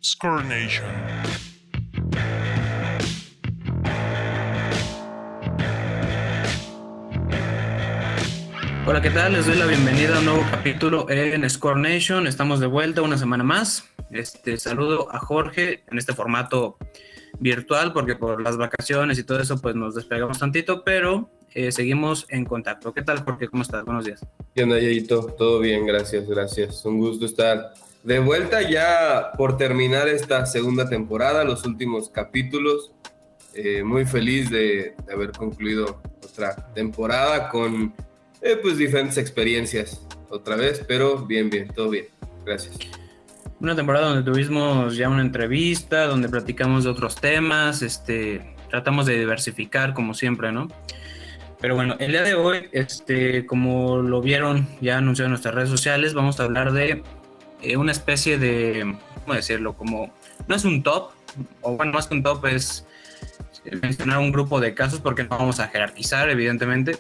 Score Nation. Hola, ¿qué tal? Les doy la bienvenida a un nuevo capítulo en Score Nation. Estamos de vuelta una semana más. Saludo a Jorge en este formato virtual porque por las vacaciones y todo eso pues nos despegamos tantito, pero seguimos en contacto. ¿Qué tal, Jorge? ¿Cómo estás? Buenos días. ¿Qué onda, Yayito? Todo bien, gracias. Un gusto estar de vuelta ya por terminar esta segunda temporada, los últimos capítulos. Muy feliz de haber concluido otra temporada con pues diferentes experiencias otra vez, pero bien, todo bien. Gracias. Una temporada donde tuvimos ya una entrevista, donde platicamos de otros temas, tratamos de diversificar como siempre, ¿no? Pero bueno, el día de hoy, como lo vieron ya anunciado en nuestras redes sociales, vamos a hablar de una especie de, ¿cómo decirlo? Como, no es un top, o bueno, más que un top es mencionar un grupo de casos porque no vamos a jerarquizar, evidentemente,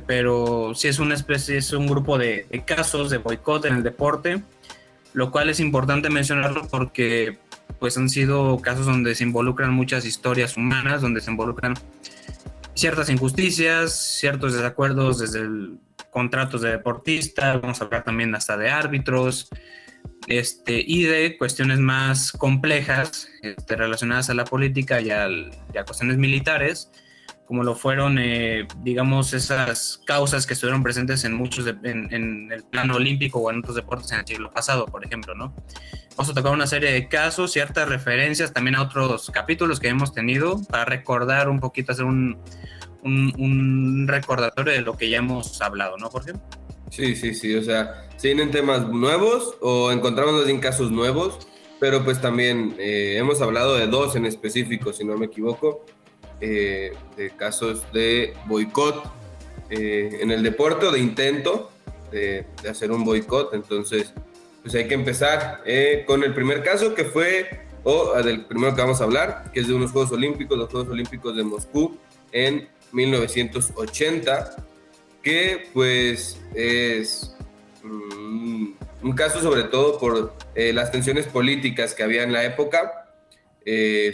pero sí es una especie, es un grupo de casos de boicot en el deporte, lo cual es importante mencionarlo porque pues han sido casos donde se involucran muchas historias humanas, donde se involucran ciertas injusticias, ciertos desacuerdos desde el contratos de deportistas, vamos a hablar también hasta de árbitros, y de cuestiones más complejas relacionadas a la política y a cuestiones militares, como lo fueron, digamos, esas causas que estuvieron presentes en muchos, en el plano olímpico o en otros deportes en el siglo pasado, por ejemplo, ¿no? Vamos a tocar una serie de casos, ciertas referencias también a otros capítulos que hemos tenido para recordar un poquito, hacer un recordatorio de lo que ya hemos hablado, ¿no, Jorge? Sí, o sea, se vienen temas nuevos o encontramos en casos nuevos, pero pues también hemos hablado de dos en específico, si no me equivoco, de casos de boicot en el deporte o de intento de hacer un boicot. Entonces pues hay que empezar con el primer caso que fue, del primero que vamos a hablar, que es de unos Juegos Olímpicos, los Juegos Olímpicos de Moscú en 1980, que pues es un caso sobre todo por las tensiones políticas que había en la época,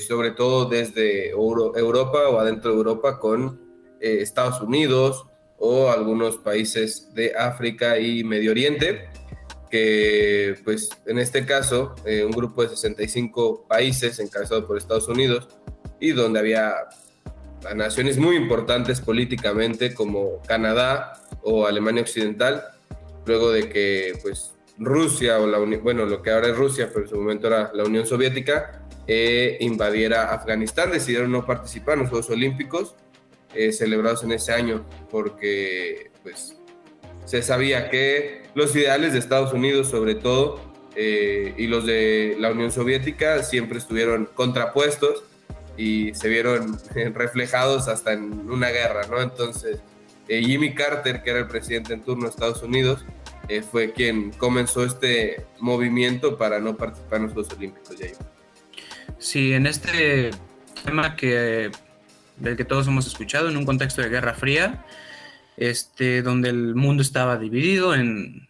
sobre todo desde Europa o adentro de Europa con Estados Unidos o algunos países de África y Medio Oriente, que pues en este caso un grupo de 65 países encabezado por Estados Unidos y donde había a naciones muy importantes políticamente como Canadá o Alemania Occidental, luego de que pues Rusia o lo que ahora es Rusia, pero en su momento era la Unión Soviética, invadiera Afganistán, decidieron no participar en los Juegos Olímpicos celebrados en ese año porque pues se sabía que los ideales de Estados Unidos sobre todo y los de la Unión Soviética siempre estuvieron contrapuestos y se vieron reflejados hasta en una guerra, ¿no? Entonces, Jimmy Carter, que era el presidente en turno de Estados Unidos, fue quien comenzó este movimiento para no participar en los Juegos Olímpicos. Sí, en este tema del que todos hemos escuchado, en un contexto de Guerra Fría, donde el mundo estaba dividido en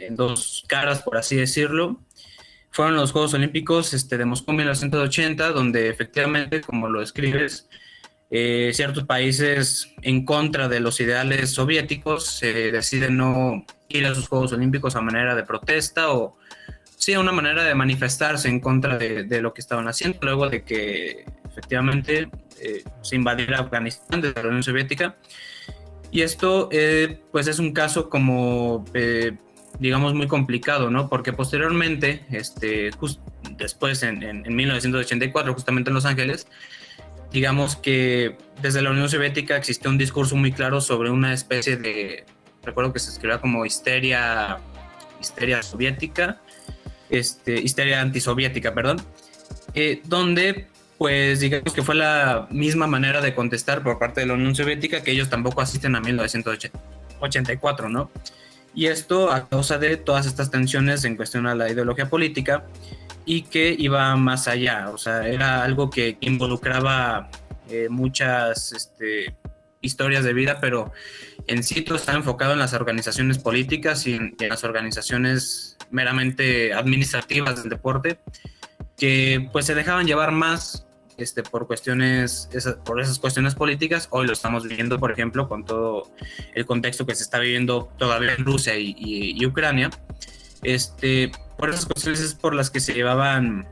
dos caras, por así decirlo, fueron los Juegos Olímpicos de Moscú 1980, donde efectivamente, como lo describes, ciertos países en contra de los ideales soviéticos deciden no ir a sus Juegos Olímpicos a manera de protesta o sí a una manera de manifestarse en contra de lo que estaban haciendo, luego de que efectivamente se invadiera Afganistán desde la Unión Soviética. Y esto pues es un caso como digamos muy complicado, ¿no? Porque posteriormente, después en 1984, justamente en Los Ángeles, digamos que desde la Unión Soviética existió un discurso muy claro sobre una especie de, recuerdo que se escribía como histeria soviética, histeria antisoviética, perdón, donde pues digamos que fue la misma manera de contestar por parte de la Unión Soviética que ellos tampoco asisten a 1984, ¿no? Y esto a causa de todas estas tensiones en cuestión a la ideología política y que iba más allá, o sea, era algo que involucraba muchas historias de vida, pero en sí todo está enfocado en las organizaciones políticas y en las organizaciones meramente administrativas del deporte, que pues se dejaban llevar más por por esas cuestiones políticas. Hoy lo estamos viendo, por ejemplo, con todo el contexto que se está viviendo todavía en Rusia y Ucrania. Por esas cuestiones es por las que se llevaban,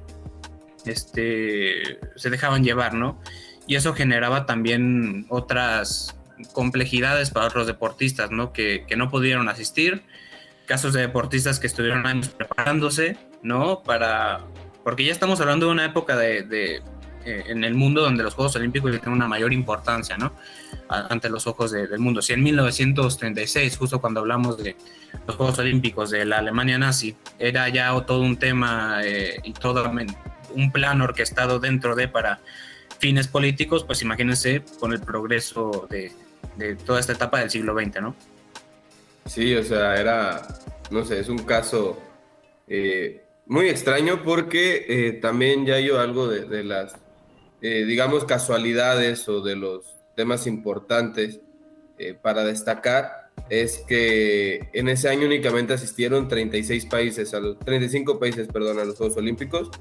se dejaban llevar, ¿no? Y eso generaba también otras complejidades para otros deportistas, ¿no? Que no pudieron asistir, casos de deportistas que estuvieron años preparándose, ¿no? Porque ya estamos hablando de una época en el mundo donde los Juegos Olímpicos tienen una mayor importancia, ¿no? Ante los ojos del mundo. Si en 1936, justo cuando hablamos de los Juegos Olímpicos de la Alemania nazi, era ya todo un tema y todo un plan orquestado dentro para fines políticos, pues imagínense con el progreso de toda esta etapa del siglo XX, ¿no? Sí, o sea, no sé, es un caso muy extraño porque también ya hay algo de las, digamos, casualidades o de los temas importantes para destacar, es que en ese año únicamente asistieron 35 países a los Juegos Olímpicos.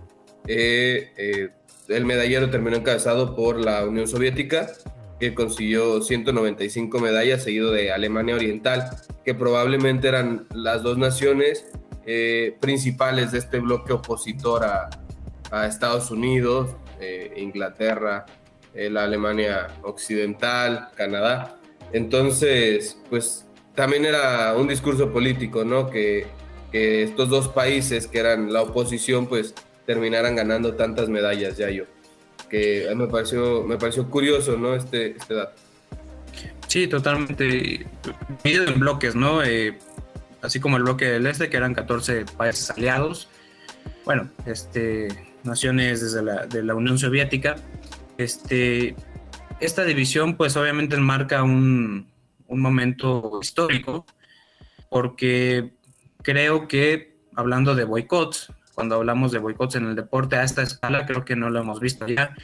El medallero terminó encabezado por la Unión Soviética, que consiguió 195 medallas, seguido de Alemania Oriental, que probablemente eran las dos naciones principales de este bloque opositor a Estados Unidos, Inglaterra, la Alemania Occidental, Canadá. Entonces, pues también era un discurso político, ¿no? Que estos dos países que eran la oposición, pues terminaran ganando tantas medallas, Yayo. Que me pareció curioso, ¿no? Este dato. Sí, totalmente. Dividido en bloques, ¿no? Así como el bloque del este, que eran 14 países aliados. Bueno, naciones de la Unión Soviética. Esta división, pues obviamente marca un momento histórico, porque creo que hablando de boicots, cuando hablamos de boicots en el deporte a esta escala, creo que no lo hemos visto ya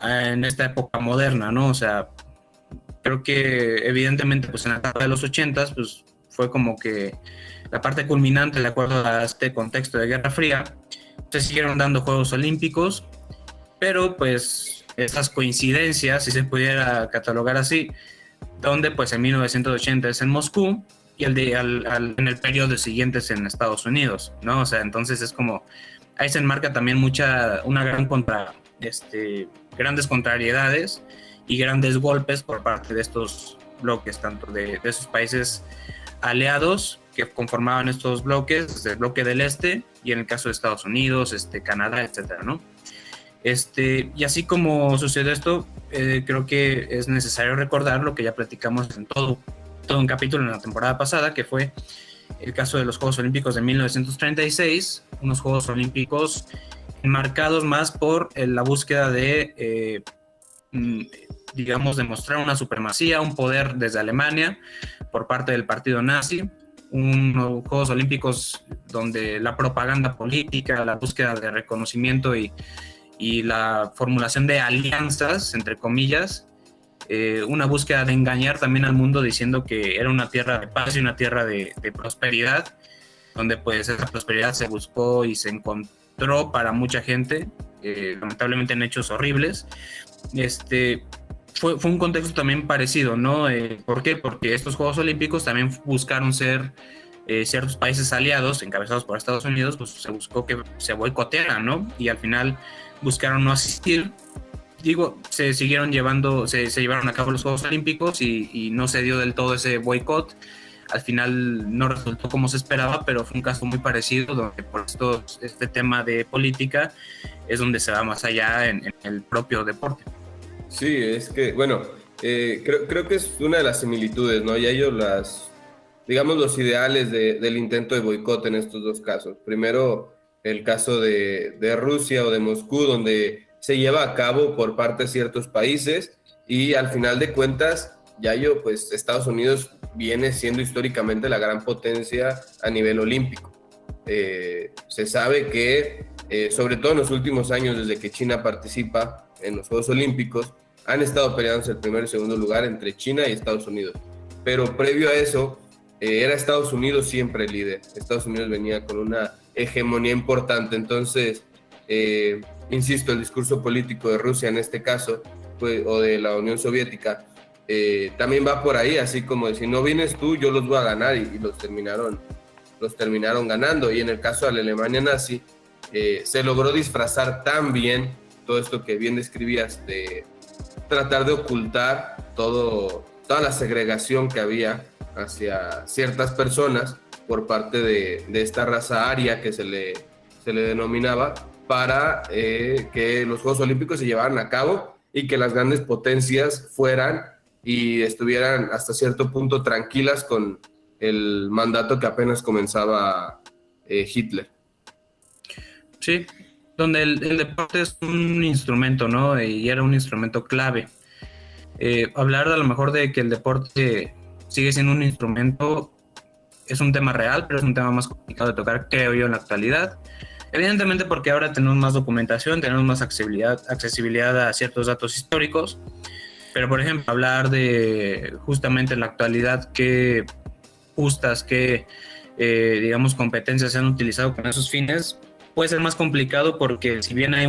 en esta época moderna, ¿no? O sea, creo que evidentemente pues en la etapa de los 80s pues fue como que la parte culminante de acuerdo a este contexto de Guerra Fría. Se siguieron dando Juegos Olímpicos, pero pues estas coincidencias, si se pudiera catalogar así, donde pues en 1980 es en Moscú y en el periodo siguiente es en Estados Unidos, ¿no? O sea, entonces es como, ahí se enmarca también una gran grandes contrariedades y grandes golpes por parte de estos bloques, tanto de esos países aliados que conformaban estos bloques, el bloque del este, y en el caso de Estados Unidos, Canadá, etcétera, ¿no? Y así como sucedió esto, creo que es necesario recordar lo que ya platicamos en todo un capítulo en la temporada pasada, que fue el caso de los Juegos Olímpicos de 1936, unos Juegos Olímpicos enmarcados más por la búsqueda de, digamos, demostrar una supremacía, un poder desde Alemania por parte del partido nazi, unos Juegos Olímpicos donde la propaganda política, la búsqueda de reconocimiento y la formulación de alianzas, entre comillas, una búsqueda de engañar también al mundo diciendo que era una tierra de paz y una tierra de prosperidad, donde pues esa prosperidad se buscó y se encontró para mucha gente, lamentablemente en hechos horribles. Fue un contexto también parecido, ¿no? ¿Por qué? Porque estos Juegos Olímpicos también buscaron ser ciertos países aliados, encabezados por Estados Unidos, pues se buscó que se boicotearan, ¿no? Y al final buscaron no asistir. Digo, se llevaron a cabo los Juegos Olímpicos y no se dio del todo ese boicot. Al final no resultó como se esperaba, pero fue un caso muy parecido, donde por este tema de política es donde se va más allá en el propio deporte. Sí, es que, bueno, creo que es una de las similitudes, ¿no? Y ellos digamos, los ideales del intento de boicot en estos dos casos. Primero, el caso de Rusia o de Moscú, donde se lleva a cabo por parte de ciertos países y al final de cuentas, pues Estados Unidos viene siendo históricamente la gran potencia a nivel olímpico. Se sabe que, sobre todo en los últimos años, desde que China participa en los Juegos Olímpicos, han estado peleándose el primer y segundo lugar entre China y Estados Unidos. Pero previo a eso, era Estados Unidos siempre el líder. Estados Unidos venía con una hegemonía importante. Entonces, insisto, el discurso político de Rusia en este caso, pues, o de la Unión Soviética, también va por ahí, así como de si no vienes tú, yo los voy a ganar, y los terminaron ganando. Y en el caso de la Alemania nazi, se logró disfrazar tan bien todo esto que bien describías, de tratar de ocultar toda la segregación que había hacia ciertas personas por parte de esta raza aria que se le denominaba, para que los Juegos Olímpicos se llevaran a cabo y que las grandes potencias fueran y estuvieran hasta cierto punto tranquilas con el mandato que apenas comenzaba Hitler. Sí, donde el deporte es un instrumento, ¿no? Y era un instrumento clave. Hablar a lo mejor de que el deporte sigue siendo un instrumento es un tema real, pero es un tema más complicado de tocar, creo yo, en la actualidad. Evidentemente porque ahora tenemos más documentación, tenemos más accesibilidad a ciertos datos históricos, pero por ejemplo, hablar de justamente en la actualidad qué justas, qué digamos competencias se han utilizado con esos fines, puede ser más complicado porque si bien hay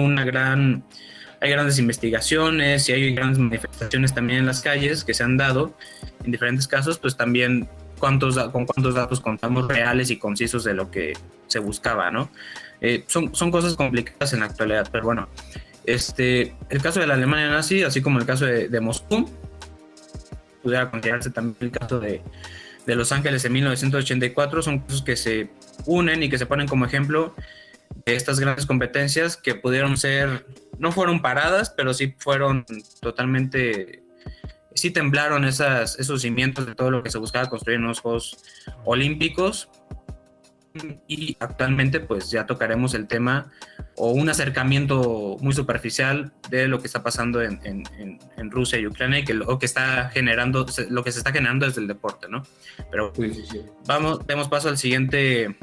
grandes investigaciones y hay grandes manifestaciones también en las calles que se han dado en diferentes casos, pues también con cuántos datos contamos reales y concisos de lo que se buscaba, ¿no? Son cosas complicadas en la actualidad, pero bueno, el caso de la Alemania nazi, así como el caso de Moscú, pudiera considerarse también el caso de Los Ángeles en 1984, son cosas que se unen y que se ponen como ejemplo de estas grandes competencias que pudieron ser, no fueron paradas, pero sí fueron totalmente, sí temblaron esos cimientos de todo lo que se buscaba construir en los Juegos Olímpicos. Y actualmente pues ya tocaremos el tema o un acercamiento muy superficial de lo que está pasando en Rusia y Ucrania y lo que se está generando desde el deporte, ¿no? Pero sí. Demos paso al siguiente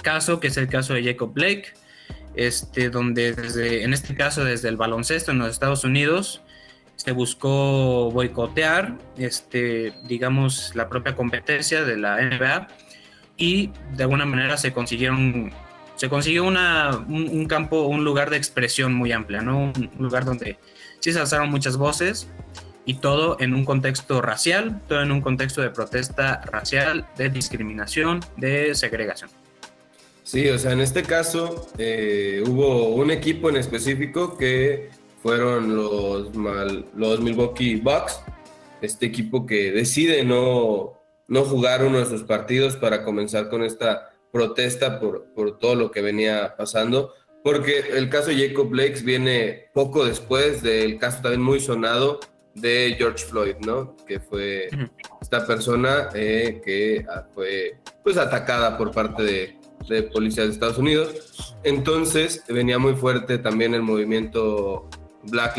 caso, que es el caso de Jacob Blake, donde en este caso desde el baloncesto en los Estados Unidos se buscó boicotear digamos la propia competencia de la NBA, y de alguna manera se consiguió un campo, un lugar de expresión muy amplia, ¿no? Un lugar donde sí se alzaron muchas voces, y todo en un contexto racial, todo en un contexto de protesta racial, de discriminación, de segregación. Sí, o sea, en este caso hubo un equipo en específico que fueron los Milwaukee Bucks, este equipo que decide no jugar uno de sus partidos para comenzar con esta protesta por todo lo que venía pasando, porque el caso de Jacob Blake viene poco después del caso también muy sonado de George Floyd, ¿no? Que fue esta persona que fue pues atacada por parte de policías de Estados Unidos. Entonces venía muy fuerte también el movimiento Black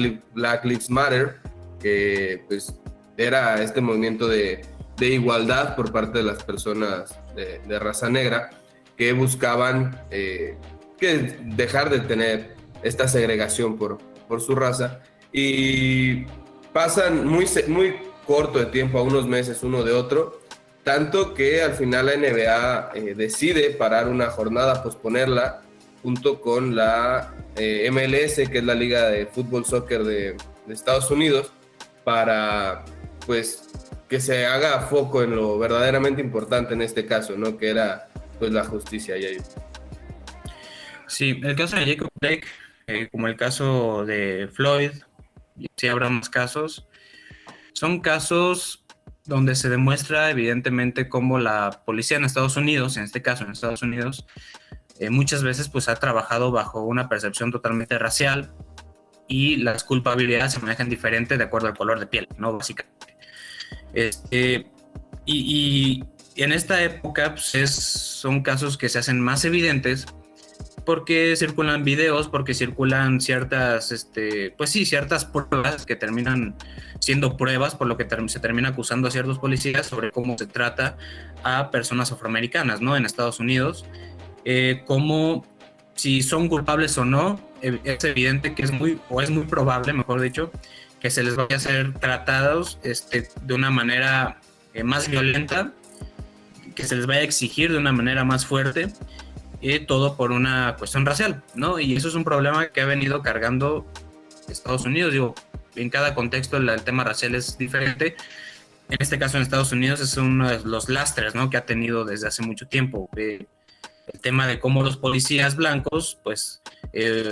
Lives Matter, que pues era este movimiento de igualdad por parte de las personas de raza negra que buscaban que dejar de tener esta segregación por su raza, y pasan muy corto de tiempo, a unos meses uno de otro, tanto que al final la NBA decide parar una jornada, posponerla, junto con la MLS, que es la Liga de Fútbol Soccer de Estados Unidos, para pues que se haga foco en lo verdaderamente importante en este caso, ¿no? Que era pues la justicia. Sí, el caso de Jacob Blake, como el caso de Floyd, y sí habrá más casos, son casos donde se demuestra evidentemente cómo la policía en Estados Unidos, en este caso en Estados Unidos, muchas veces pues ha trabajado bajo una percepción totalmente racial, y las culpabilidades se manejan diferente de acuerdo al color de piel, ¿no? Básicamente. Y en esta época pues son casos que se hacen más evidentes porque circulan videos, porque circulan ciertas pruebas que terminan siendo pruebas, por lo que se termina acusando a ciertos policías sobre cómo se trata a personas afroamericanas, ¿no? En Estados Unidos, como si son culpables o no, es evidente que es muy probable, mejor dicho, que se les vaya a ser tratados de una manera más violenta, que se les vaya a exigir de una manera más fuerte, todo por una cuestión racial, ¿no? Y eso es un problema que ha venido cargando Estados Unidos. Digo, en cada contexto el tema racial es diferente. En este caso en Estados Unidos es uno de los lastres, ¿no?, que ha tenido desde hace mucho tiempo. El tema de cómo los policías blancos pues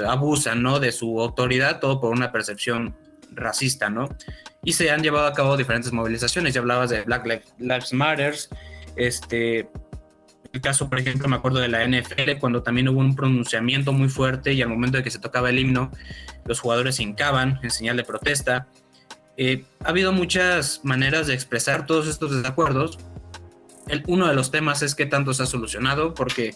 abusan, ¿no?, de su autoridad, todo por una percepción racista, ¿no? Y se han llevado a cabo diferentes movilizaciones. Ya hablabas de Black Lives Matter, el caso, por ejemplo, me acuerdo de la NFL, cuando también hubo un pronunciamiento muy fuerte y al momento de que se tocaba el himno, los jugadores se hincaban en señal de protesta. Ha habido muchas maneras de expresar todos estos desacuerdos. Uno de los temas es qué tanto se ha solucionado, porque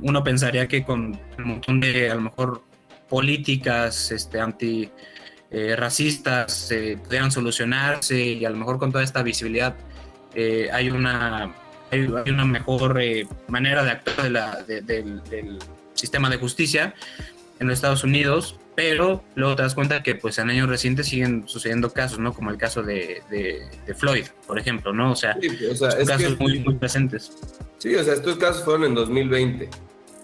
uno pensaría que con un montón de, a lo mejor, políticas anti racistas pudieran solucionarse, y a lo mejor con toda esta visibilidad hay una mejor manera de actuar del sistema de justicia en los Estados Unidos, pero luego te das cuenta que pues en años recientes siguen sucediendo casos, ¿no? Como el caso de Floyd, por ejemplo, ¿no? O sea, Sí, o sea, son casos muy, muy presentes. sí, o sea, estos casos fueron en 2020.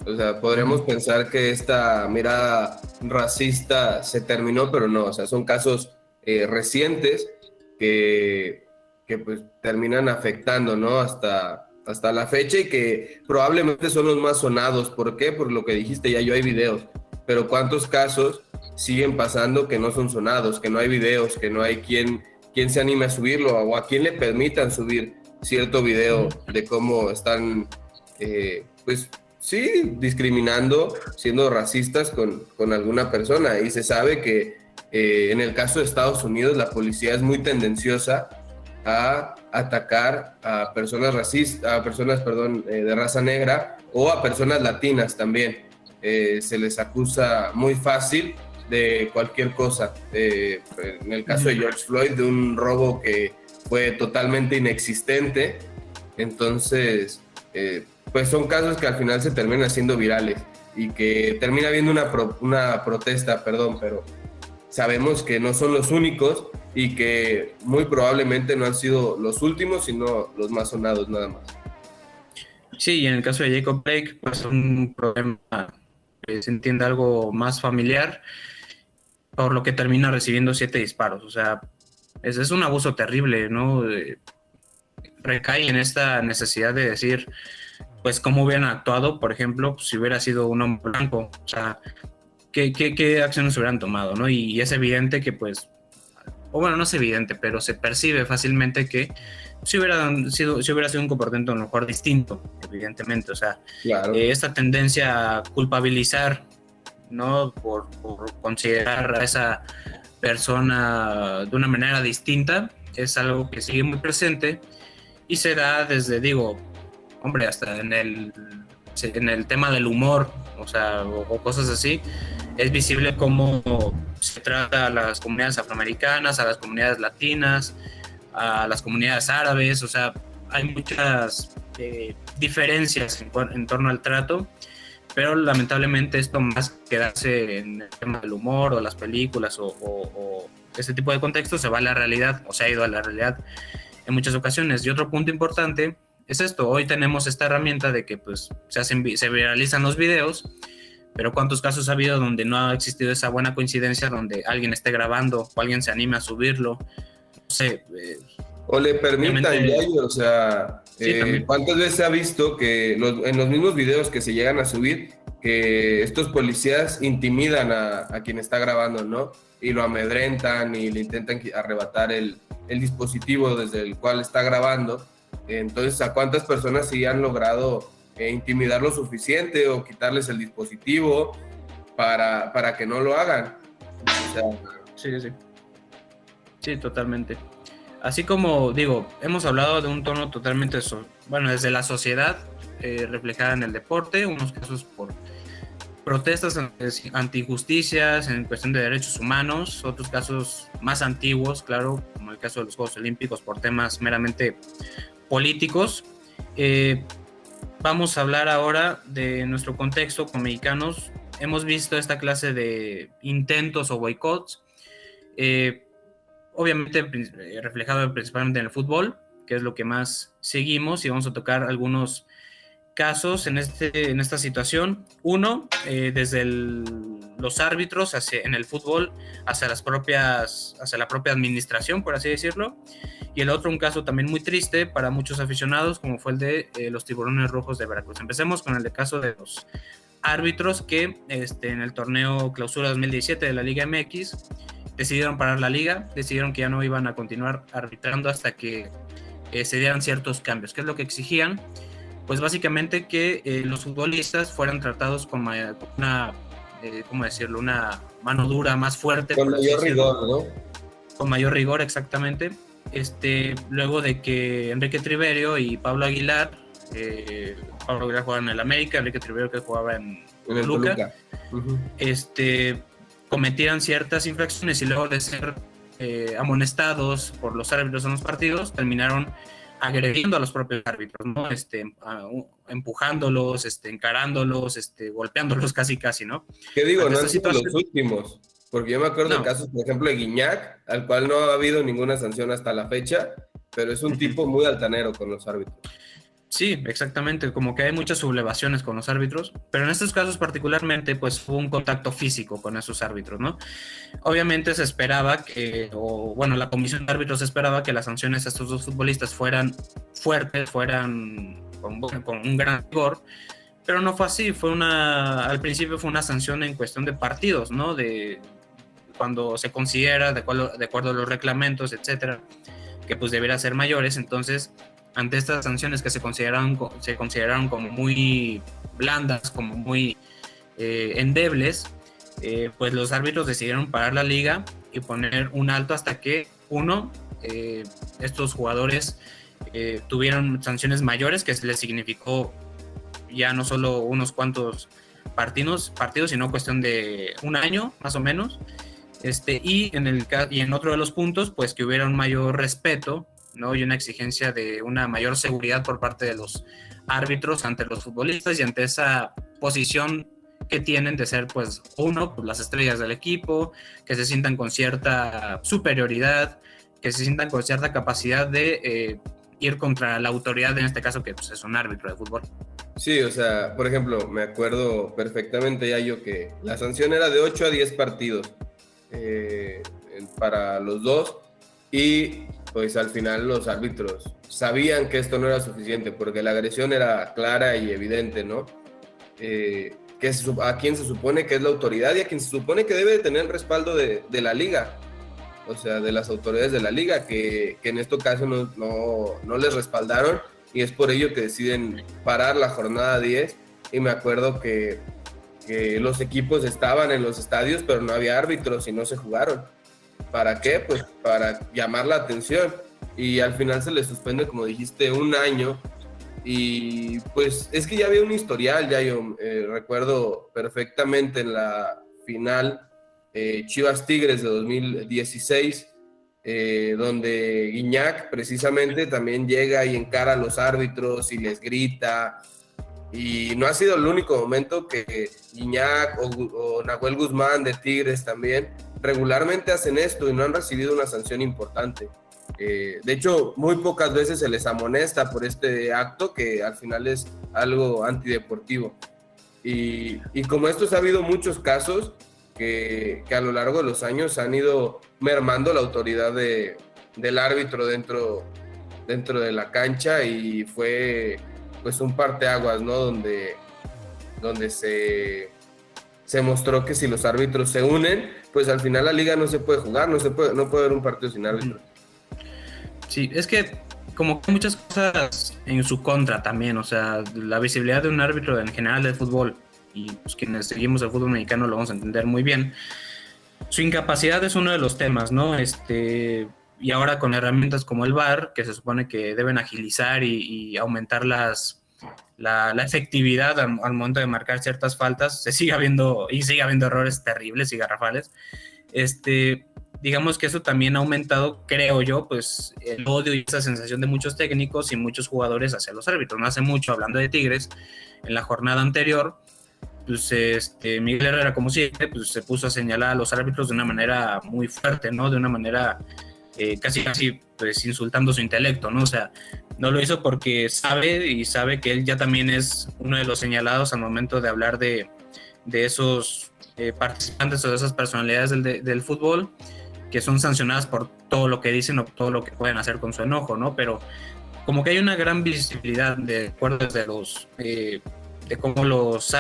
O sea, podríamos pensar que esta mirada racista se terminó, pero no, o sea, son casos recientes que pues terminan afectando, ¿no? Hasta la fecha, y que probablemente son los más sonados. ¿Por qué? Por lo que dijiste, ya yo hay videos, pero ¿cuántos casos siguen pasando que no son sonados, que no hay videos, que no hay quien se anime a subirlo o a quien le permitan subir cierto video de cómo están, pues sí, discriminando, siendo racistas con alguna persona? Y se sabe que en el caso de Estados Unidos la policía es muy tendenciosa a atacar a personas racistas, a personas, perdón, de raza negra, o a personas latinas también. Se les acusa muy fácil de cualquier cosa. En el caso de George Floyd, de un robo que fue totalmente inexistente. Entonces, pues son casos que al final se terminan haciendo virales y que termina habiendo una protesta, perdón, pero sabemos que no son los únicos y que muy probablemente no han sido los últimos, sino los más sonados nada más. Sí, y en el caso de Jacob Blake, pues un problema que se entiende algo más familiar, por lo que termina recibiendo 7 disparos. O sea, es un abuso terrible, ¿no? Recae en esta necesidad de decir, pues, cómo hubieran actuado, por ejemplo, si hubiera sido un hombre blanco. O sea, ¿qué acciones hubieran tomado, ¿no? Y es evidente que, pues, o bueno, no es evidente, pero se percibe fácilmente que si hubiera sido un comportamiento a lo mejor distinto, evidentemente. O sea, Claro. esta tendencia a culpabilizar, ¿no? Por considerar a esa persona de una manera distinta, es algo que sigue muy presente y se da desde, digo, hombre, hasta en el tema del humor, o sea, o cosas así. Es visible cómo se trata a las comunidades afroamericanas, a las comunidades latinas, a las comunidades árabes. O sea, hay muchas diferencias en torno al trato, pero lamentablemente esto, más que quedarse en el tema del humor o las películas o este tipo de contextos, se va a la realidad, o se ha ido a la realidad en muchas ocasiones. Y otro punto importante es esto: hoy tenemos esta herramienta de que pues se viralizan los videos, pero ¿cuántos casos ha habido donde no ha existido esa buena coincidencia, donde alguien esté grabando o alguien se anime a subirlo? No sé. O le permitan ya, o sea, sí, ¿cuántas veces se ha visto que en los mismos videos que se llegan a subir, que estos policías intimidan a quien está grabando, ¿no? Y lo amedrentan y le intentan arrebatar el dispositivo desde el cual está grabando. Entonces, ¿a cuántas personas sí han logrado intimidar lo suficiente o quitarles el dispositivo para que no lo hagan? O sea, sí, totalmente. Así como, digo, hemos hablado de un tono totalmente, desde la sociedad, reflejada en el deporte, unos casos por protestas antijusticias en cuestión de derechos humanos, otros casos más antiguos, claro, como el caso de los Juegos Olímpicos, por temas meramente políticos. Vamos a hablar ahora de nuestro contexto como mexicanos. Hemos visto esta clase de intentos o boicots, obviamente reflejado principalmente en el fútbol, que es lo que más seguimos, y vamos a tocar algunos casos en esta situación. Uno, desde los árbitros en el fútbol hacia la propia administración, por así decirlo. Y el otro, un caso también muy triste para muchos aficionados, como fue el de los Tiburones Rojos de Veracruz. Empecemos con el caso de los árbitros que en el torneo Clausura 2017 de la Liga MX decidieron parar la liga, decidieron que ya no iban a continuar arbitrando hasta que se dieran ciertos cambios. ¿Qué es lo que exigían? Pues básicamente que los futbolistas fueran tratados con una, ¿cómo decirlo? Una mano dura, más fuerte. Con mayor rigor, ¿no? Con mayor rigor, exactamente. Luego de que Enrique Triverio y Pablo Aguilar, Pablo Aguilar jugaba en el América, Enrique Triverio que jugaba en Toluca, uh-huh, cometieran ciertas infracciones y luego de ser amonestados por los árbitros en los partidos, terminaron agrediendo a los propios árbitros, ¿no? Empujándolos, encarándolos, golpeándolos casi, ¿no? ¿Qué digo? No han sido los últimos, porque yo me acuerdo de casos, por ejemplo, de Guiñac, al cual no ha habido ninguna sanción hasta la fecha, pero es un tipo muy altanero con los árbitros. Sí, exactamente, como que hay muchas sublevaciones con los árbitros, pero en estos casos particularmente pues hubo un contacto físico con esos árbitros, ¿no? Obviamente se esperaba la comisión de árbitros esperaba que las sanciones a estos dos futbolistas fueran fuertes, fueran con un gran rigor, pero no fue así, al principio fue una sanción en cuestión de partidos, ¿no? De cuando se considera, de acuerdo a los reglamentos, etcétera, que pues debería ser mayores. Entonces, ante estas sanciones que se consideraron como muy blandas, como muy endebles, pues los árbitros decidieron parar la liga y poner un alto hasta que estos jugadores tuvieron sanciones mayores, que les significó ya no solo unos cuantos partidos, sino cuestión de un año más o menos. Y en otro de los puntos, pues que hubiera un mayor respeto, ¿no? Y una exigencia de una mayor seguridad por parte de los árbitros ante los futbolistas y ante esa posición que tienen de ser, pues las estrellas del equipo, que se sientan con cierta superioridad, que se sientan con cierta capacidad de ir contra la autoridad, en este caso que pues, es un árbitro de fútbol. Sí, o sea, por ejemplo, me acuerdo perfectamente ya yo que la sanción era de 8 a 10 partidos para los dos, y pues al final los árbitros sabían que esto no era suficiente porque la agresión era clara y evidente, ¿no? A quien se supone que es la autoridad y a quien se supone que debe de tener el respaldo de la liga, o sea, de las autoridades de la liga, que en este caso no les respaldaron, y es por ello que deciden parar la jornada 10. Y me acuerdo que los equipos estaban en los estadios, pero no había árbitros y no se jugaron. ¿Para qué? Pues para llamar la atención, y al final se les suspende, como dijiste, un año. Y pues es que ya había un historial, ya yo recuerdo perfectamente en la final Chivas Tigres de 2016, donde Guiñac precisamente también llega y encara a los árbitros y les grita. Y no ha sido el único momento que Guiñac o Nahuel Guzmán de Tigres también regularmente hacen esto y no han recibido una sanción importante. De hecho, muy pocas veces se les amonesta por este acto, que al final es algo antideportivo. Y como estos ha habido muchos casos que a lo largo de los años han ido mermando la autoridad del árbitro dentro de la cancha, y fue pues un parteaguas, ¿no? Donde se mostró que si los árbitros se unen, pues al final la liga no se puede jugar, no puede haber un partido sin árbitros. Sí, es que como que hay muchas cosas en su contra también, o sea, la visibilidad de un árbitro en general del fútbol, y pues quienes seguimos el fútbol mexicano lo vamos a entender muy bien. Su incapacidad es uno de los temas, ¿no? Y ahora con herramientas como el VAR, que se supone que deben agilizar y aumentar la efectividad al momento de marcar ciertas faltas, sigue habiendo errores terribles y garrafales. Digamos que eso también ha aumentado, creo yo, pues el odio y esa sensación de muchos técnicos y muchos jugadores hacia los árbitros. No hace mucho, hablando de Tigres, en la jornada anterior, pues Miguel Herrera, como siempre, pues se puso a señalar a los árbitros de una manera muy fuerte, ¿no? De una manera casi pues insultando su intelecto, ¿no? O sea, No lo hizo porque sabe que él ya también es uno de los señalados al momento de hablar de esos participantes o de esas personalidades del fútbol que son sancionadas por todo lo que dicen o todo lo que pueden hacer con su enojo, ¿no? Pero como que hay una gran visibilidad de acuerdo de cómo los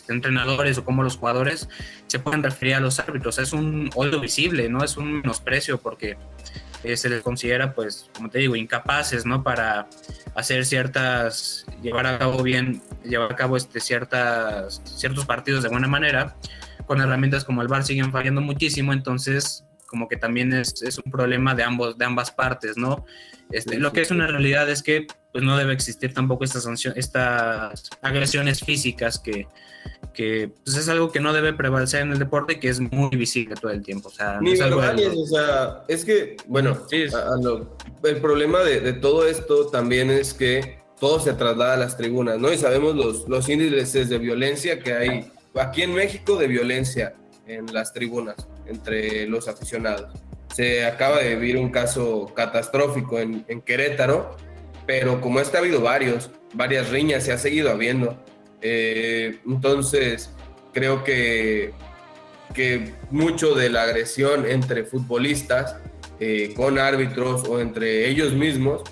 entrenadores o cómo los jugadores se pueden referir a los árbitros. Es un odio visible, ¿no? Es un menosprecio porque se les considera, pues, como te digo, incapaces, ¿no? Para hacer llevar a cabo ciertos partidos de buena manera, con herramientas como el VAR siguen fallando muchísimo, entonces como que también es un problema de ambas partes, ¿no? Lo que es una realidad es que pues no debe existir tampoco estas agresiones físicas que pues es algo que no debe prevalecer en el deporte y que es muy visible todo el tiempo. O sea, Ni es algo verbales, o sea, es que, bueno, sí, el problema de todo esto también es que todo se traslada a las tribunas, ¿no? Y sabemos los índices de violencia que hay aquí en México, de violencia en las tribunas entre los aficionados. Se acaba de vivir un caso catastrófico en Querétaro, pero como ha habido varias riñas, se ha seguido habiendo. Entonces, creo que mucho de la agresión entre futbolistas con árbitros o entre ellos mismos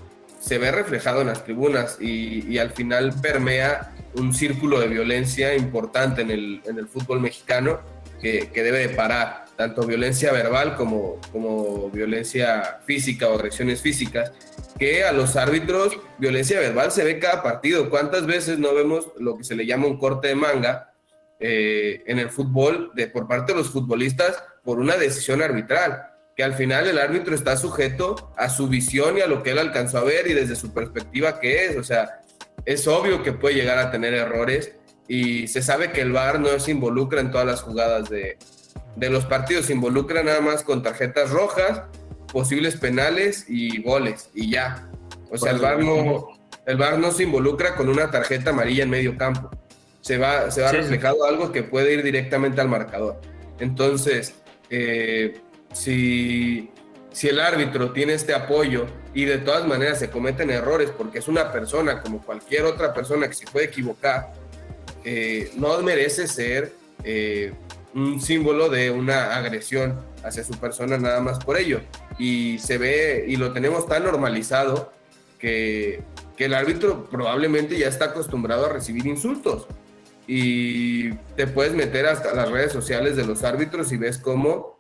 se ve reflejado en las tribunas y al final permea un círculo de violencia importante en el fútbol mexicano que debe de parar, tanto violencia verbal como violencia física o agresiones físicas, que a los árbitros violencia verbal se ve cada partido. ¿Cuántas veces no vemos lo que se le llama un corte de manga en el fútbol por parte de los futbolistas por una decisión arbitral? Que al final el árbitro está sujeto a su visión y a lo que él alcanzó a ver y desde su perspectiva que es, o sea, es obvio que puede llegar a tener errores y se sabe que el VAR no se involucra en todas las jugadas de los partidos, se involucra nada más con tarjetas rojas, posibles penales y goles y ya. O sea, el VAR no se involucra con una tarjeta amarilla en medio campo. Se va reflejado algo que puede ir directamente al marcador. Entonces, si el árbitro tiene este apoyo y de todas maneras se cometen errores porque es una persona como cualquier otra persona que se puede equivocar, no merece ser un símbolo de una agresión hacia su persona nada más por ello. Y se ve y lo tenemos tan normalizado que el árbitro probablemente ya está acostumbrado a recibir insultos. Y te puedes meter hasta las redes sociales de los árbitros y ves cómo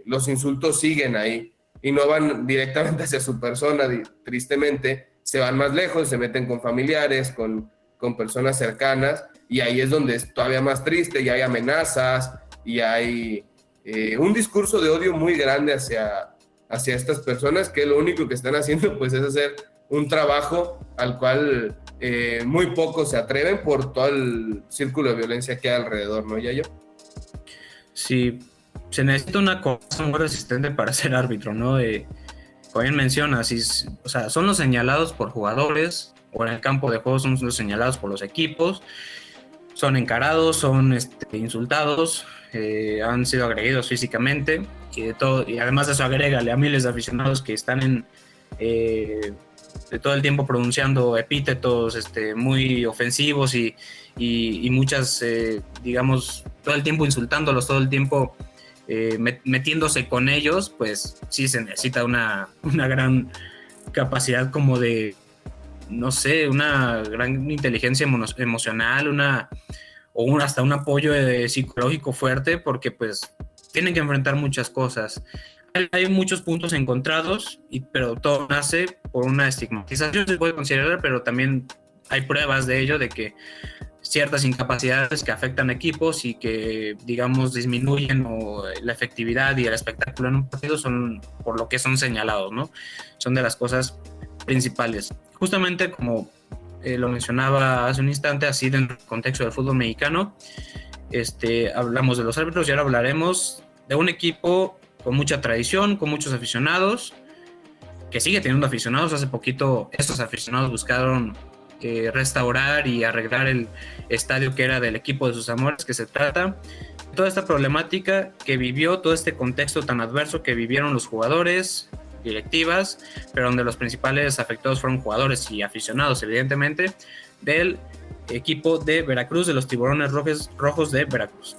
los insultos siguen ahí y no van directamente hacia su persona, tristemente, se van más lejos, se meten con familiares, con personas cercanas, y ahí es donde es todavía más triste y hay amenazas y hay un discurso de odio muy grande hacia estas personas que lo único que están haciendo pues es hacer un trabajo al cual muy pocos se atreven por todo el círculo de violencia que hay alrededor, ¿no, Yayo? Sí, se necesita una cosa muy resistente para ser árbitro, ¿no? Como bien mencionas, o sea, son los señalados por jugadores o en el campo de juego son los señalados por los equipos, son encarados, son insultados, han sido agredidos físicamente y además de eso agrégale a miles de aficionados que están de todo el tiempo pronunciando epítetos muy ofensivos y muchas, digamos, todo el tiempo insultándolos, todo el tiempo metiéndose con ellos, pues sí se necesita una gran capacidad como de, no sé, una gran inteligencia emocional, hasta un apoyo psicológico fuerte, porque pues tienen que enfrentar muchas cosas. Hay muchos puntos encontrados, pero todo nace por una estigmatización, se puede considerar, pero también hay pruebas de ello, de que ciertas incapacidades que afectan equipos y que, digamos, disminuyen la efectividad y el espectáculo en un partido son por lo que son señalados, ¿no? Son de las cosas principales. Justamente como lo mencionaba hace un instante, así dentro del contexto del fútbol mexicano, hablamos de los árbitros y ahora hablaremos de un equipo con mucha tradición, con muchos aficionados, que sigue teniendo aficionados. Hace poquito estos aficionados buscaron restaurar y arreglar el estadio que era del equipo de sus amores, que se trata de toda esta problemática que vivió, todo este contexto tan adverso que vivieron los jugadores, directivas, pero donde los principales afectados fueron jugadores y aficionados, evidentemente, del equipo de Veracruz, de los Tiburones Rojos de Veracruz.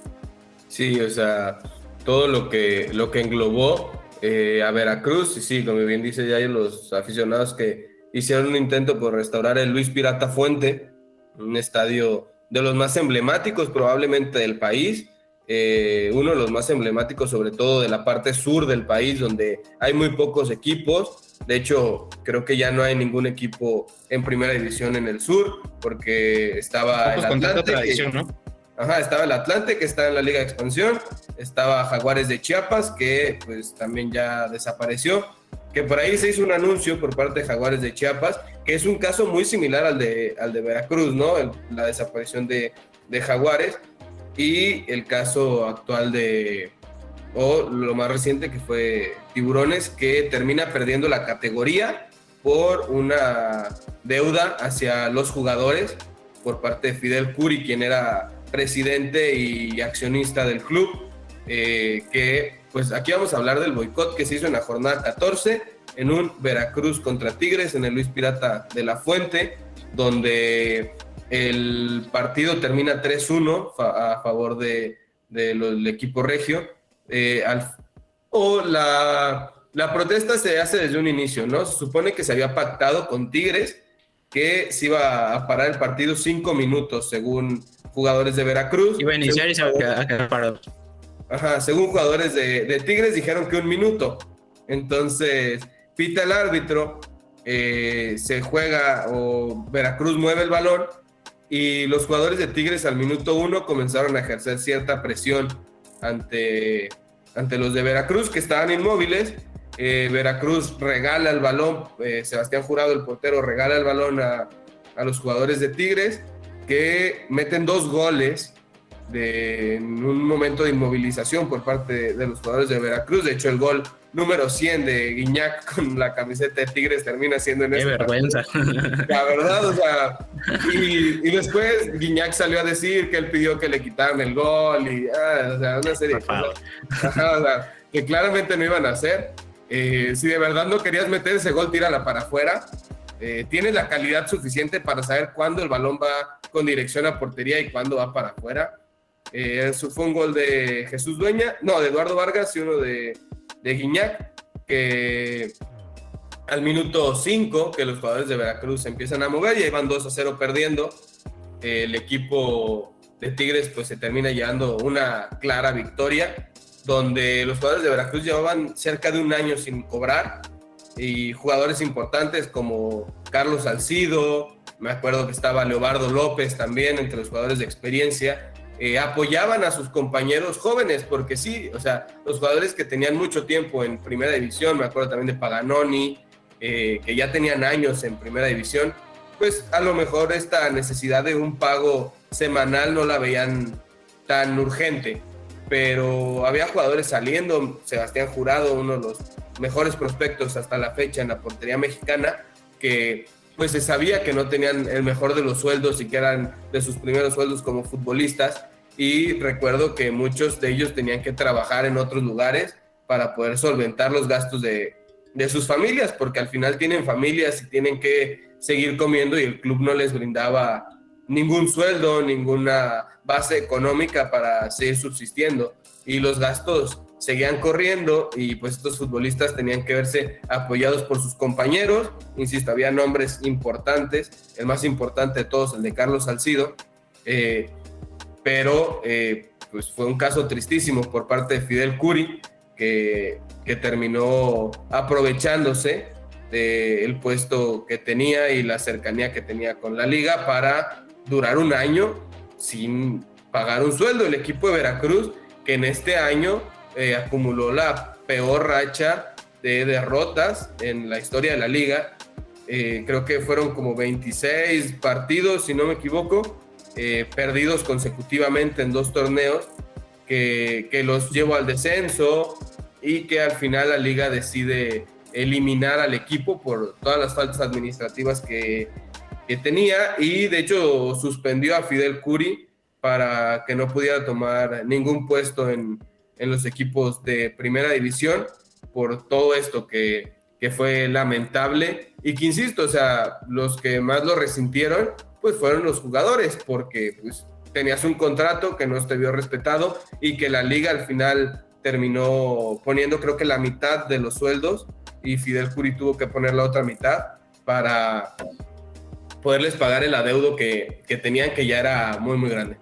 Sí, o sea, todo lo que englobó a Veracruz, y sí, como bien dice, ya hay los aficionados que hicieron un intento por restaurar el Luis Pirata Fuente, un estadio de los más emblemáticos probablemente del país, uno de los más emblemáticos sobre todo de la parte sur del país, donde hay muy pocos equipos. De hecho, creo que ya no hay ningún equipo en primera división en el sur, porque estaba el Atlante, ¿no? Ajá, estaba el Atlante, que está en la Liga de Expansión, estaba Jaguares de Chiapas, que pues también ya desapareció, que por ahí se hizo un anuncio por parte de Jaguares de Chiapas, que es un caso muy similar al de Veracruz, ¿no? La desaparición de Jaguares, y el caso actual o lo más reciente que fue Tiburones, que termina perdiendo la categoría por una deuda hacia los jugadores por parte de Fidel Curi, quien era presidente y accionista del club, que pues aquí vamos a hablar del boicot que se hizo en la jornada 14 en un Veracruz contra Tigres en el Luis Pirata de la Fuente, donde el partido termina 3-1 a favor del equipo regio. La protesta se hace desde un inicio, ¿no? Se supone que se había pactado con Tigres que se iba a parar el partido 5 minutos, según jugadores de Veracruz. Iba a iniciar y se va a quedar parado. Ajá, según jugadores de Tigres dijeron que 1 minuto. Entonces, pita el árbitro, se juega o Veracruz mueve el balón y los jugadores de Tigres al minuto 1 comenzaron a ejercer cierta presión ante los de Veracruz, que estaban inmóviles. Veracruz regala el balón, Sebastián Jurado, el portero, regala el balón a los jugadores de Tigres, que meten 2 goles en un momento de inmovilización por parte de los jugadores de Veracruz. De hecho, el gol número 100 de Guiñac con la camiseta de Tigres termina siendo en ¡Qué vergüenza! La verdad, o sea, y después Guiñac salió a decir que él pidió que le quitaran el gol y, o sea, una serie de cosas. Ajá, o sea, que claramente no iban a hacer. Si de verdad no querías meter ese gol, tírala para afuera. Tienes la calidad suficiente para saber cuándo el balón va con dirección a portería y cuándo va para afuera. Eso fue un gol de Jesús Dueña, no, de Eduardo Vargas y uno de Guiñac, que al minuto 5, que los jugadores de Veracruz se empiezan a mover y ahí van 2-0 perdiendo. El equipo de Tigres pues se termina llevando una clara victoria, donde los jugadores de Veracruz llevaban cerca de 1 año sin cobrar, y jugadores importantes como Carlos Salcido, me acuerdo que estaba Leobardo López también entre los jugadores de experiencia, apoyaban a sus compañeros jóvenes, porque sí, o sea, los jugadores que tenían mucho tiempo en primera división, me acuerdo también de Paganoni, que ya tenían años en primera división, pues a lo mejor esta necesidad de un pago semanal no la veían tan urgente, pero había jugadores saliendo, Sebastián Jurado, uno de los mejores prospectos hasta la fecha en la portería mexicana, que pues se sabía que no tenían el mejor de los sueldos y que eran de sus primeros sueldos como futbolistas, y recuerdo que muchos de ellos tenían que trabajar en otros lugares para poder solventar los gastos de sus familias, porque al final tienen familias y tienen que seguir comiendo y el club no les brindaba ningún sueldo, ninguna base económica para seguir subsistiendo, y los gastos seguían corriendo y pues estos futbolistas tenían que verse apoyados por sus compañeros. Insisto, había nombres importantes, el más importante de todos, el de Carlos Salcido, pero pues fue un caso tristísimo por parte de Fidel Curi, que terminó aprovechándose del puesto que tenía y la cercanía que tenía con la liga para durar 1 año sin pagar un sueldo. El equipo de Veracruz, que en este año acumuló la peor racha de derrotas en la historia de la liga, creo que fueron como 26 partidos, si no me equivoco, perdidos consecutivamente en 2 torneos, que los llevó al descenso, y que al final la liga decide eliminar al equipo por todas las faltas administrativas que tenía, y de hecho suspendió a Fidel Curi para que no pudiera tomar ningún puesto en los equipos de primera división por todo esto que que fue lamentable y que, insisto, o sea, los que más lo resintieron pues fueron los jugadores, porque pues tenías un contrato que no se vio respetado y que la liga al final terminó poniendo creo que la mitad de los sueldos y Fidel Curi tuvo que poner la otra mitad para poderles pagar el adeudo que tenían, que ya era muy muy grande.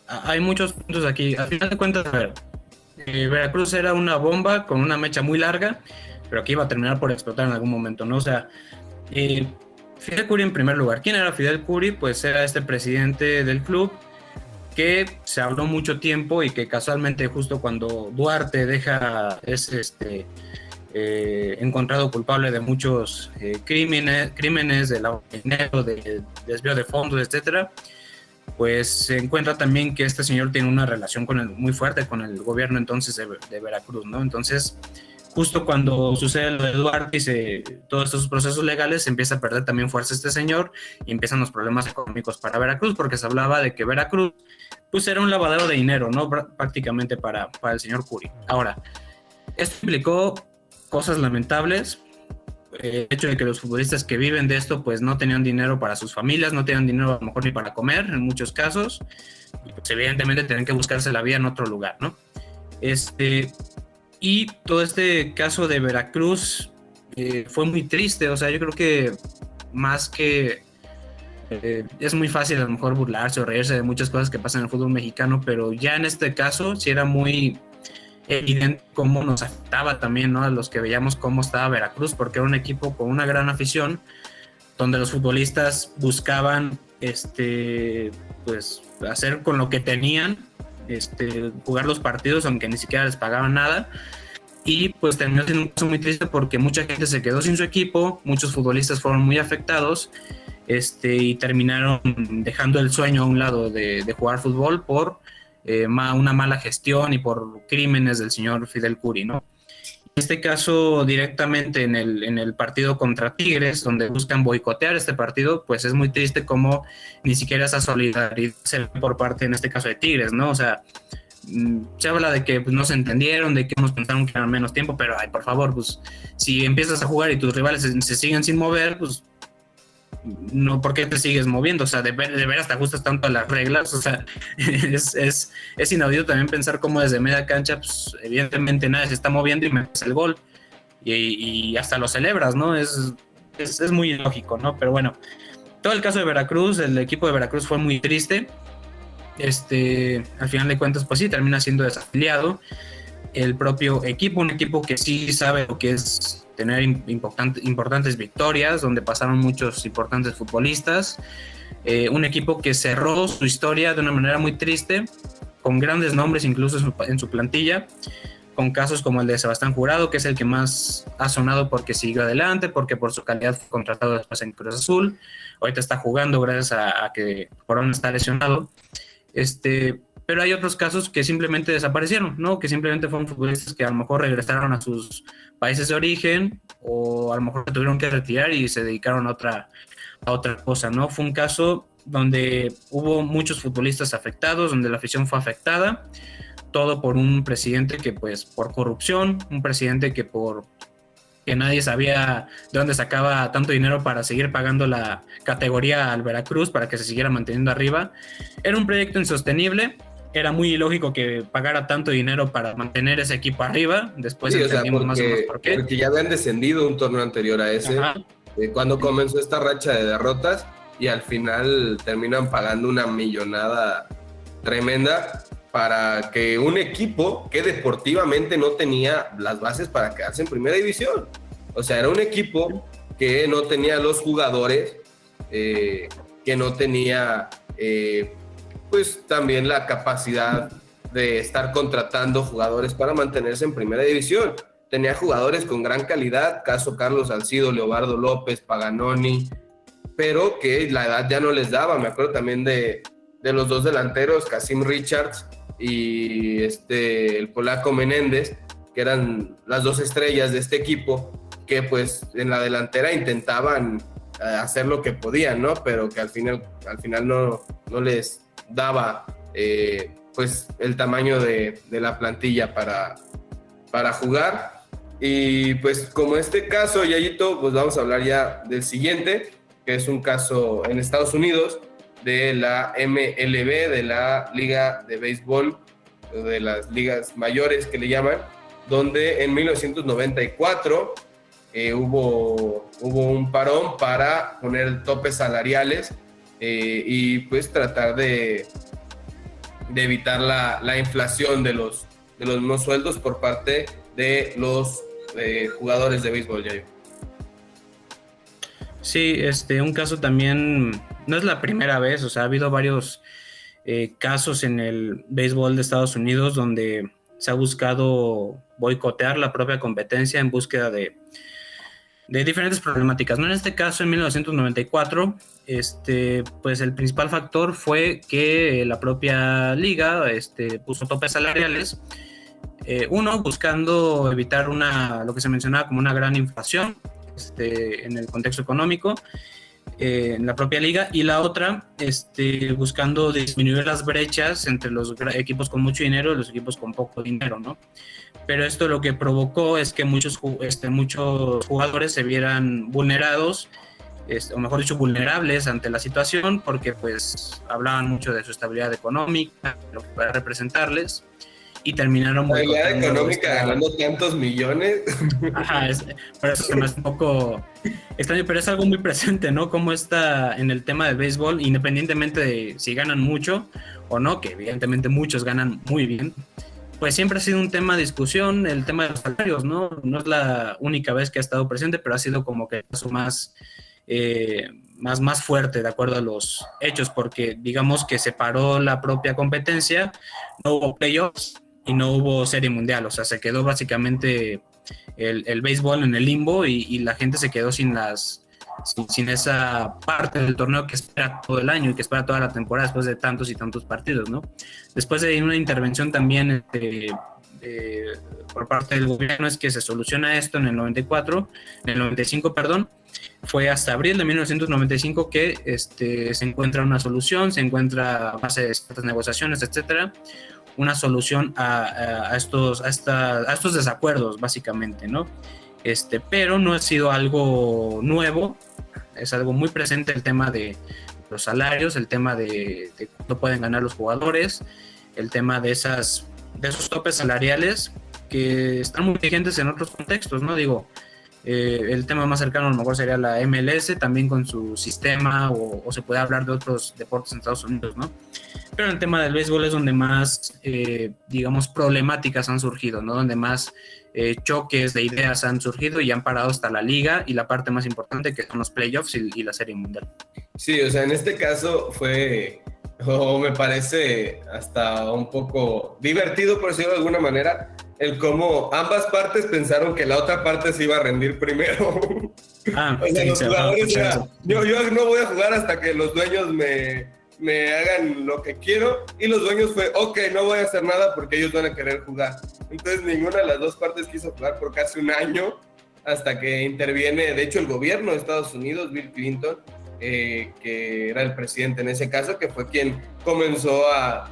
Hay muchos puntos aquí. Al final de cuentas, a ver, Veracruz era una bomba con una mecha muy larga, pero que iba a terminar por explotar en algún momento, ¿no? O sea, Fidel Curi en primer lugar. ¿Quién era Fidel Curi? Pues era este presidente del club que se habló mucho tiempo y que casualmente justo cuando Duarte encontrado culpable de muchos crímenes de lavado de dinero, de desvío de fondos, etcétera, pues se encuentra también que este señor tiene una relación muy fuerte con el gobierno entonces de Veracruz, ¿no? Entonces, justo cuando sucede lo de Duarte y todos estos procesos legales, se empieza a perder también fuerza este señor y empiezan los problemas económicos para Veracruz, porque se hablaba de que Veracruz pues era un lavadero de dinero, ¿no? Prácticamente para el señor Curi. Ahora, esto implicó cosas lamentables. El hecho de que los futbolistas que viven de esto pues no tenían dinero para sus familias, no tenían dinero a lo mejor ni para comer en muchos casos, y pues evidentemente tenían que buscarse la vida en otro lugar, ¿no? Y todo este caso de Veracruz fue muy triste, o sea, yo creo que más que es muy fácil a lo mejor burlarse o reírse de muchas cosas que pasan en el fútbol mexicano, pero ya en este caso sí era muy evidente cómo nos afectaba también, ¿no? A los que veíamos cómo estaba Veracruz, porque era un equipo con una gran afición, donde los futbolistas buscaban pues hacer con lo que tenían, jugar los partidos, aunque ni siquiera les pagaban nada. Y pues terminó siendo un caso muy triste porque mucha gente se quedó sin su equipo, muchos futbolistas fueron muy afectados, y terminaron dejando el sueño a un lado de jugar fútbol por una mala gestión y por crímenes del señor Fidel Curi, ¿no? En este caso, directamente en el partido contra Tigres, donde buscan boicotear este partido, pues es muy triste como ni siquiera esa solidaridad se ve por parte, en este caso, de Tigres, ¿no? O sea, se habla de que pues, no se entendieron, de que unos pensaron que era menos tiempo, pero ay, por favor, pues si empiezas a jugar y tus rivales se siguen sin mover, pues no, ¿por qué te sigues moviendo? O sea, de veras te ajustas tanto a las reglas, o sea, es inaudito también pensar cómo desde media cancha, pues evidentemente nadie se está moviendo y metes el gol y hasta lo celebras, ¿no? Es muy ilógico, ¿no? Pero bueno, todo el caso de Veracruz, el equipo de Veracruz fue muy triste. Al final de cuentas, pues sí, termina siendo desafiliado el propio equipo, un equipo que sí sabe lo que es tener importantes victorias, donde pasaron muchos importantes futbolistas, un equipo que cerró su historia de una manera muy triste, con grandes nombres incluso en su plantilla, con casos como el de Sebastián Jurado, que es el que más ha sonado porque siguió adelante, porque por su calidad fue contratado después en Cruz Azul, ahorita está jugando gracias a que Corona está lesionado. Pero hay otros casos que simplemente desaparecieron, ¿no? Que simplemente fueron futbolistas que a lo mejor regresaron a sus países de origen o a lo mejor tuvieron que retirar y se dedicaron a otra cosa, ¿no? Fue un caso donde hubo muchos futbolistas afectados, donde la afición fue afectada, todo por un presidente que pues por corrupción, un presidente que nadie sabía de dónde sacaba tanto dinero para seguir pagando la categoría al Veracruz para que se siguiera manteniendo arriba. Era un proyecto insostenible, era muy ilógico que pagara tanto dinero para mantener ese equipo arriba, después sí, entendimos más o menos por qué. Porque ya habían descendido un torneo anterior a ese, cuando comenzó esta racha de derrotas y al final terminan pagando una millonada tremenda para que un equipo que deportivamente no tenía las bases para quedarse en primera división. O sea, era un equipo que no tenía los jugadores, que no tenía pues también la capacidad de estar contratando jugadores para mantenerse en primera división. Tenía jugadores con gran calidad, caso Carlos Salcido, Leobardo López, Paganoni, pero que la edad ya no les daba. Me acuerdo también de los dos delanteros, Kasim Richards y el polaco Menéndez, que eran las dos estrellas de este equipo, que pues en la delantera intentaban hacer lo que podían, ¿no? Pero que al final no les daba pues el tamaño de la plantilla para jugar. Y pues como este caso, Yayito, pues vamos a hablar ya del siguiente, que es un caso en Estados Unidos de la MLB, de la Liga de Béisbol, de las ligas mayores que le llaman, donde en 1994 hubo un parón para poner topes salariales y pues tratar de evitar la inflación de los no sueldos por parte de los jugadores de béisbol, Yayo. Sí, un caso también, no es la primera vez, o sea, ha habido varios casos en el béisbol de Estados Unidos donde se ha buscado boicotear la propia competencia en búsqueda de diferentes problemáticas, ¿no? En este caso, en 1994, pues el principal factor fue que la propia liga puso topes salariales, uno, buscando evitar lo que se mencionaba como una gran inflación en el contexto económico, en la propia liga, y la otra, buscando disminuir las brechas entre los equipos con mucho dinero y los equipos con poco dinero, ¿no? Pero esto lo que provocó es que muchos jugadores se vieran vulnerados, o mejor dicho, vulnerables ante la situación, porque pues hablaban mucho de su estabilidad económica, lo que puede representarles, y terminaron boicotando. ¿Estabilidad económica ganando tantos millones? Ajá, por eso se me hace un poco extraño, pero es algo muy presente, ¿no? Como está en el tema del béisbol, independientemente de si ganan mucho o no, que evidentemente muchos ganan muy bien, pues siempre ha sido un tema de discusión, el tema de los salarios, ¿no? No es la única vez que ha estado presente, pero ha sido como que el caso más fuerte de acuerdo a los hechos, porque digamos que se paró la propia competencia, no hubo playoffs y no hubo serie mundial, o sea, se quedó básicamente el béisbol en el limbo y la gente se quedó sin esa parte del torneo que espera todo el año y que espera toda la temporada después de tantos y tantos partidos, ¿no? Después de una intervención también por parte del gobierno es que se soluciona esto en el 95, perdón. Fue hasta abril de 1995 que se encuentra una solución, se encuentra a base de ciertas negociaciones, etcétera, una solución a estos desacuerdos, básicamente, ¿no? Pero no ha sido algo nuevo, es algo muy presente el tema de los salarios, el tema de cuánto pueden ganar los jugadores, el tema de esos topes salariales que están muy vigentes en otros contextos, ¿no? Digo, el tema más cercano a lo mejor sería la MLS, también con su sistema, o se puede hablar de otros deportes en Estados Unidos, ¿no? Pero el tema del béisbol es donde más, digamos, problemáticas han surgido, ¿no? Donde más choques de ideas han surgido y han parado hasta la liga y la parte más importante que son los playoffs y la serie mundial. Sí, o sea, en este caso fue, me parece hasta un poco divertido, por decirlo de alguna manera, el cómo ambas partes pensaron que la otra parte se iba a rendir primero. O sea, sí, los jugadores yo no voy a jugar hasta que los dueños me hagan lo que quiero, y los dueños fue, ok, no voy a hacer nada porque ellos van a querer jugar. Entonces ninguna de las dos partes quiso jugar por casi un año, hasta que interviene, de hecho, el gobierno de Estados Unidos, Bill Clinton, que era el presidente en ese caso, que fue quien comenzó a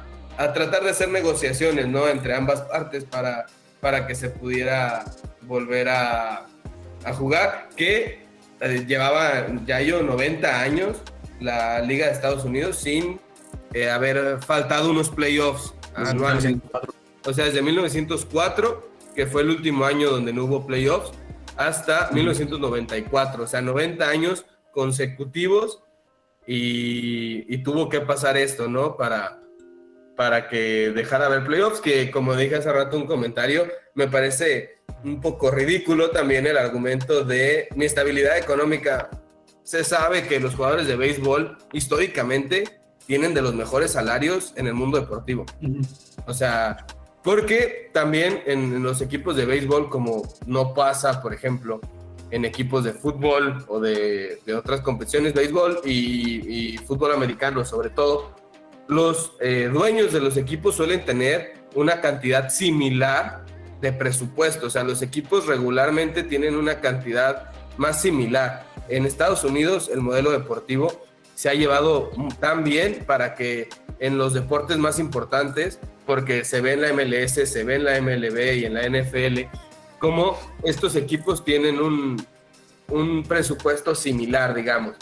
tratar de hacer negociaciones, ¿no?, entre ambas partes para que se pudiera volver a jugar, que llevaba ya 90 años la Liga de Estados Unidos sin haber faltado unos playoffs anuales. O sea, desde 1904, que fue el último año donde no hubo playoffs, hasta 1994, o sea, 90 años consecutivos, y tuvo que pasar esto, ¿no?, para que dejara de haber playoffs, que como dije hace rato un comentario, me parece un poco ridículo también el argumento de mi estabilidad económica. Se sabe que los jugadores de béisbol históricamente tienen de los mejores salarios en el mundo deportivo. O sea, porque también en los equipos de béisbol, como no pasa, por ejemplo, en equipos de fútbol o de otras competiciones, béisbol y fútbol americano sobre todo, los dueños de los equipos suelen tener una cantidad similar de presupuesto. O sea, los equipos regularmente tienen una cantidad más similar. En Estados Unidos el modelo deportivo se ha llevado tan bien para que en los deportes más importantes, porque se ve en la MLS, se ve en la MLB y en la NFL, cómo estos equipos tienen un presupuesto similar, digamos.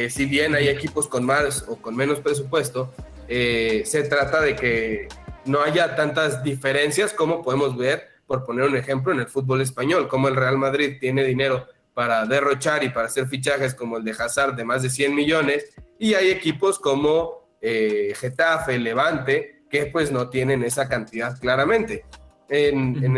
Si bien hay equipos con más o con menos presupuesto, se trata de que no haya tantas diferencias como podemos ver, por poner un ejemplo, en el fútbol español, como el Real Madrid tiene dinero para derrochar y para hacer fichajes como el de Hazard de más de 100 millones, y hay equipos como Getafe, Levante, que pues no tienen esa cantidad claramente. En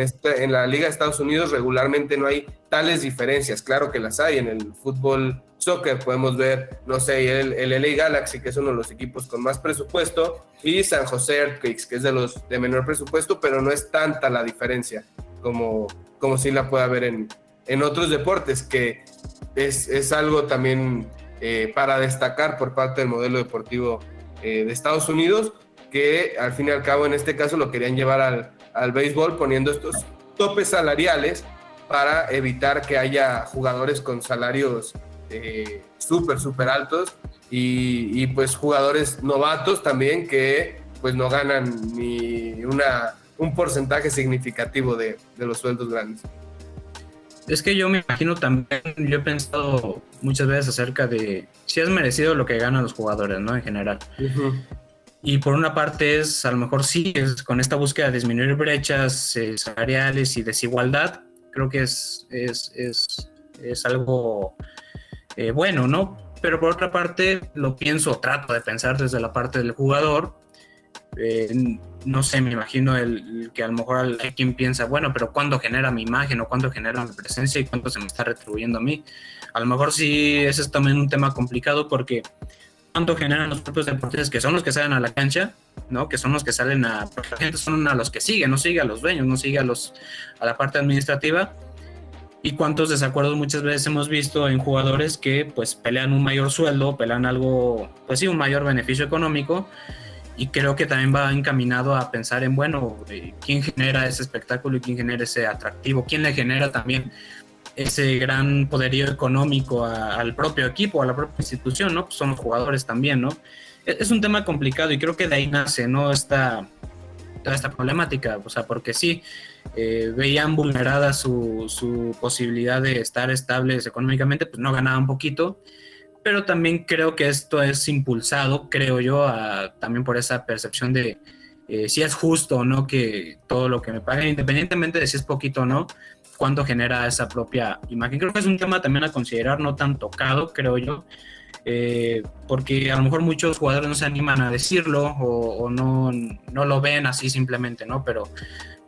la Liga de Estados Unidos regularmente no hay tales diferencias, claro que las hay. En el fútbol soccer podemos ver, no sé, el LA Galaxy, que es uno de los equipos con más presupuesto, y San Jose Earthquakes, que es de los de menor presupuesto, pero no es tanta la diferencia como sí la puede haber en otros deportes, que es algo también para destacar por parte del modelo deportivo de Estados Unidos, que al fin y al cabo en este caso lo querían llevar al béisbol, poniendo estos topes salariales para evitar que haya jugadores con salarios súper altos y pues jugadores novatos también que pues no ganan ni un porcentaje significativo de los sueldos grandes. Es que yo me imagino también, yo he pensado muchas veces acerca de si es merecido lo que ganan los jugadores, ¿no? En general. Uh-huh. Y por una parte es, a lo mejor sí, es con esta búsqueda de disminuir brechas salariales y desigualdad, creo que es algo bueno, ¿no? Pero por otra parte lo pienso, trato de pensar desde la parte del jugador. No sé, me imagino que a lo mejor hay quien piensa, bueno, pero ¿cuándo genera mi imagen o cuándo genera mi presencia y cuánto se me está retribuyendo a mí? A lo mejor sí, ese es también un tema complicado porque cuánto generan los propios deportistas, que son los que salen a la cancha, ¿no? Que son los que salen porque la gente son a los que sigue, no sigue a los dueños, no sigue a la parte administrativa. Y cuántos desacuerdos muchas veces hemos visto en jugadores que pues pelean un mayor sueldo, pelean algo, pues sí, un mayor beneficio económico. Y creo que también va encaminado a pensar en, bueno, quién genera ese espectáculo y quién genera ese atractivo, quién le genera también ese gran poderío económico al propio equipo, a la propia institución, ¿no? Pues son los jugadores también, ¿no? Es un tema complicado y creo que de ahí nace, ¿no? Toda esta problemática, o sea, porque sí, veían vulnerada su posibilidad de estar estables económicamente, pues no ganaban poquito, pero también creo que esto es impulsado, creo yo, también por esa percepción de si es justo o no que todo lo que me paguen, independientemente de si es poquito o no, cuánto genera esa propia imagen. Creo que es un tema también a considerar, no tan tocado, creo yo, porque a lo mejor muchos jugadores no se animan a decirlo o no lo ven así simplemente, ¿no? Pero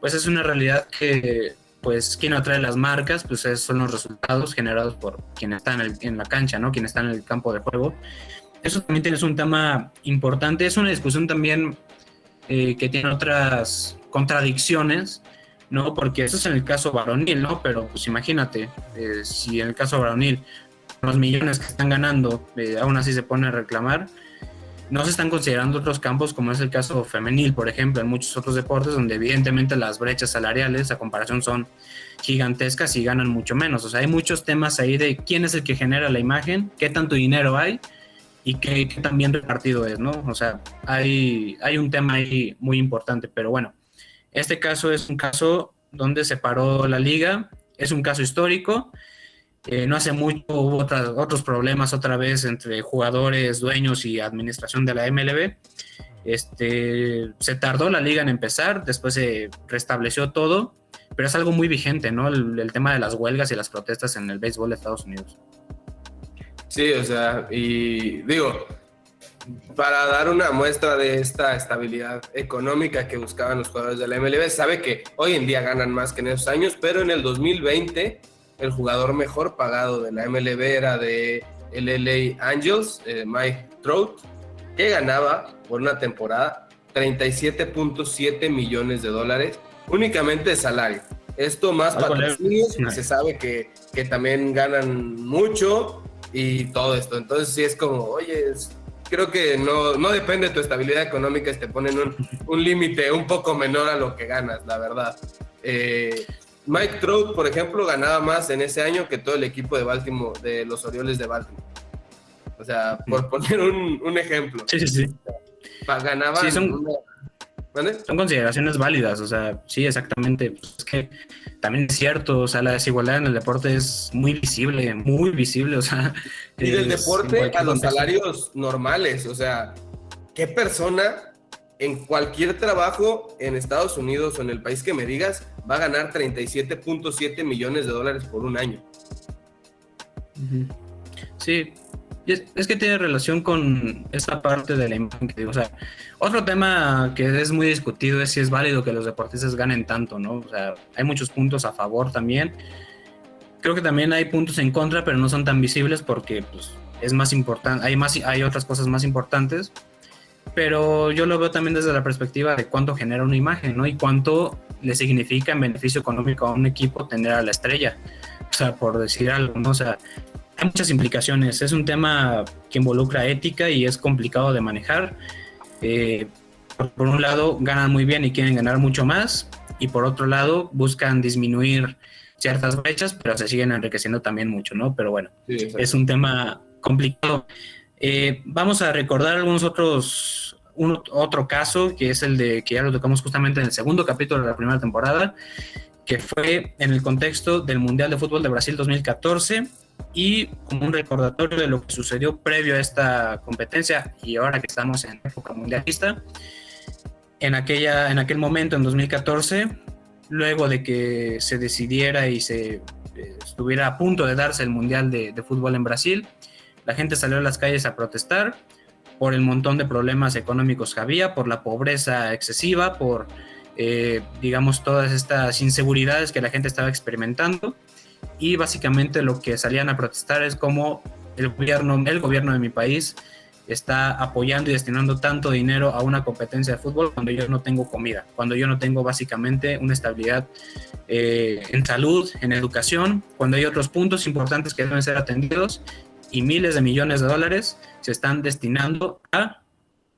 pues es una realidad que pues quien atrae las marcas, pues son los resultados generados por quien está en la cancha, ¿no? Quien está en el campo de juego. Eso también es un tema importante, es una discusión también que tiene otras contradicciones, ¿no? Porque eso es en el caso varonil, ¿no? Pero pues imagínate, si en el caso varonil los millones que están ganando aún así se pone a reclamar, no se están considerando otros campos como es el caso femenil, por ejemplo, en muchos otros deportes donde evidentemente las brechas salariales a comparación son gigantescas y ganan mucho menos. O sea, hay muchos temas ahí de quién es el que genera la imagen, qué tanto dinero hay y qué tan bien repartido es, ¿no? O sea, hay un tema ahí muy importante, pero bueno, este caso es un caso donde se paró la liga, es un caso histórico. No hace mucho hubo otros problemas otra vez entre jugadores, dueños y administración de la MLB. Se tardó la liga en empezar, después se restableció todo, pero es algo muy vigente, ¿no? El tema de las huelgas y las protestas en el béisbol de Estados Unidos. Sí, o sea, y digo, para dar una muestra de esta estabilidad económica que buscaban los jugadores de la MLB, sabe que hoy en día ganan más que en esos años, pero en el 2020 el jugador mejor pagado de la MLB era de el LA Angels, Mike Trout, que ganaba por una temporada $37.7 millones únicamente de salario. Esto más patrocinios, se sabe que también ganan mucho y todo esto. Entonces sí es como, oye, creo que no depende de tu estabilidad económica, te ponen un límite un poco menor a lo que ganas, la verdad. Mike Trout, por ejemplo, ganaba más en ese año que todo el equipo de Baltimore, de los Orioles de Baltimore. O sea, por poner un ejemplo. Sí. Ganaban ¿Vale? Son consideraciones válidas, o sea, sí, exactamente. Pues es que también es cierto, o sea, la desigualdad en el deporte es muy visible, o sea, Y del en deporte a cualquier los contexto. salarios normales, o sea, ¿qué persona en cualquier trabajo en Estados Unidos o en el país que me digas va a ganar 37.7 millones de dólares por un año? Ujú. Sí, y es que tiene relación con esta parte de la imagen que digo, o sea, otro tema que es muy discutido es si es válido que los deportistas ganen tanto, ¿no? O sea, hay muchos puntos a favor también. Creo que también hay puntos en contra, pero no son tan visibles porque pues, es más importante, hay otras cosas más importantes, pero yo lo veo también desde la perspectiva de cuánto genera una imagen, ¿no? Y cuánto le significa en beneficio económico a un equipo tener a la estrella, o sea, por decir algo, ¿no? O sea, hay muchas implicaciones, es un tema que involucra ética y es complicado de manejar. Eh, por un lado, ganan muy bien y quieren ganar mucho más, y por otro lado, buscan disminuir ciertas brechas, pero se siguen enriqueciendo también mucho, ¿no? Pero bueno, Sí, es exacto. un tema complicado. Vamos a recordar otro caso, que es el de que ya lo tocamos justamente en el segundo capítulo de la primera temporada, que fue en el contexto del Mundial de Fútbol de Brasil 2014 y como un recordatorio de lo que sucedió previo a esta competencia y ahora que estamos en época mundialista. En aquel momento, en 2014, luego de que se decidiera y se estuviera a punto de darse el Mundial de Fútbol en Brasil, la gente salió a las calles a protestar por el montón de problemas económicos que había, por la pobreza excesiva, por, digamos, todas estas inseguridades que la gente estaba experimentando. Y básicamente lo que salían a protestar es cómo el gobierno de mi país está apoyando y destinando tanto dinero a una competencia de fútbol cuando yo no tengo comida, cuando yo no tengo básicamente una estabilidad en salud, en educación, cuando hay otros puntos importantes que deben ser atendidos y miles de millones de dólares se están destinando a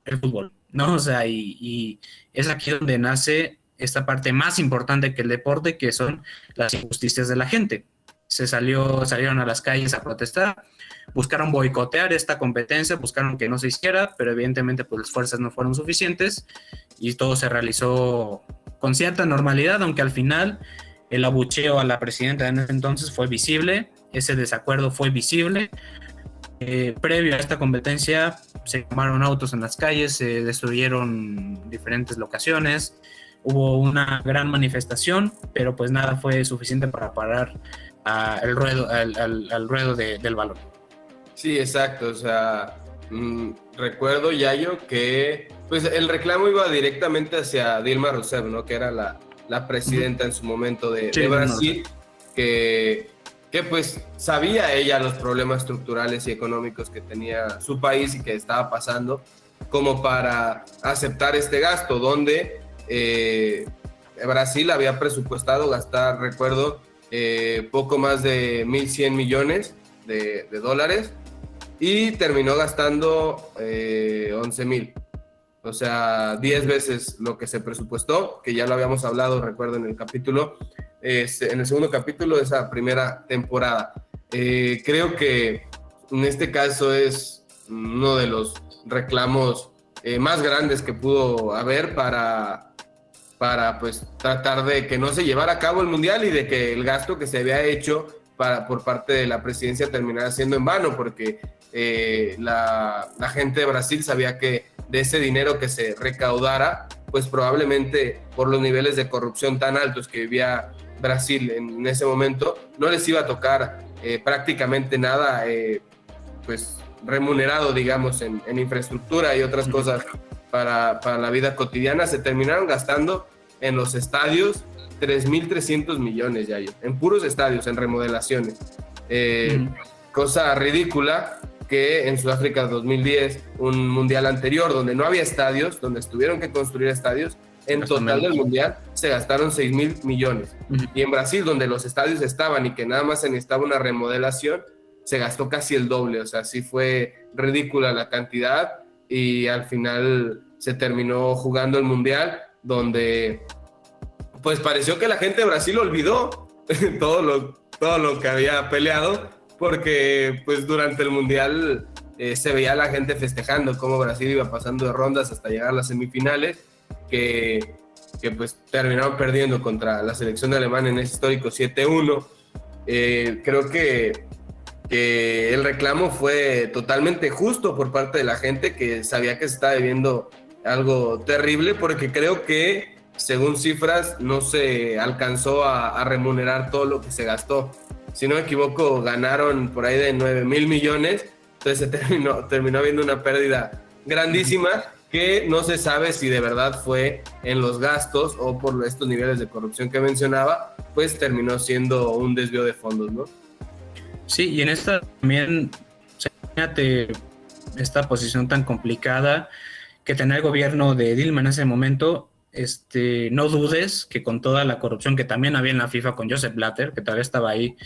el fútbol, ¿no? O sea, y es aquí donde nace esta parte más importante que el deporte, que son las injusticias de la gente. Salieron a las calles a protestar, buscaron boicotear esta competencia, buscaron que no se hiciera, pero evidentemente pues las fuerzas no fueron suficientes y todo se realizó con cierta normalidad, aunque al final el abucheo a la presidenta en ese entonces fue visible, ese desacuerdo fue visible. Previo a esta competencia se quemaron autos en las calles, se destruyeron diferentes locaciones, hubo una gran manifestación, pero pues nada fue suficiente para parar al ruedo del balón. Sí, exacto. O sea, recuerdo, Yayo, que pues el reclamo iba directamente hacia Dilma Rousseff, ¿no? Que era la presidenta en su momento de Brasil, que pues sabía ella los problemas estructurales y económicos que tenía su país y que estaba pasando, como para aceptar este gasto, donde Brasil había presupuestado gastar, recuerdo, poco más de 1.100 millones de dólares y terminó gastando 11.000. O sea, 10 veces lo que se presupuestó, que ya lo habíamos hablado, recuerdo, en el capítulo, en el segundo capítulo de esa primera temporada. Creo que en este caso es uno de los reclamos más grandes que pudo haber para pues tratar de que no se llevara a cabo el Mundial y de que el gasto que se había hecho por parte de la presidencia terminara siendo en vano, porque la gente de Brasil sabía que de ese dinero que se recaudara, pues probablemente por los niveles de corrupción tan altos que vivía Brasil en ese momento, no les iba a tocar prácticamente nada pues remunerado, digamos, en infraestructura y otras cosas para la vida cotidiana. Se terminaron gastando en los estadios 3.300 millones, ya en puros estadios, en remodelaciones. Cosa ridícula que en Sudáfrica 2010, un mundial anterior donde no había estadios, donde tuvieron que construir estadios, en total del mundial se gastaron 6.000 millones. Y en Brasil, donde los estadios estaban y que nada más se necesitaba una remodelación, se gastó casi el doble. O sea, sí fue ridícula la cantidad y al final se terminó jugando el mundial, donde pues pareció que la gente de Brasil olvidó todo lo que había peleado, porque pues durante el mundial se veía a la gente festejando cómo Brasil iba pasando de rondas hasta llegar a las semifinales, que pues terminaron perdiendo contra la selección de Alemania en ese histórico 7-1. Creo que el reclamo fue totalmente justo por parte de la gente, que sabía que se estaba viviendo algo terrible, porque creo que según cifras no se alcanzó a remunerar todo lo que se gastó. Si no me equivoco, ganaron por ahí de 9,000 millones, entonces se terminó habiendo una pérdida grandísima, que no se sabe si de verdad fue en los gastos o por estos niveles de corrupción que mencionaba, pues terminó siendo un desvío de fondos, ¿no? Sí, y en esta también, fíjate, esta posición tan complicada que tenía el gobierno de Dilma en ese momento, no dudes que con toda la corrupción que también había en la FIFA con Joseph Blatter, que todavía estaba ahí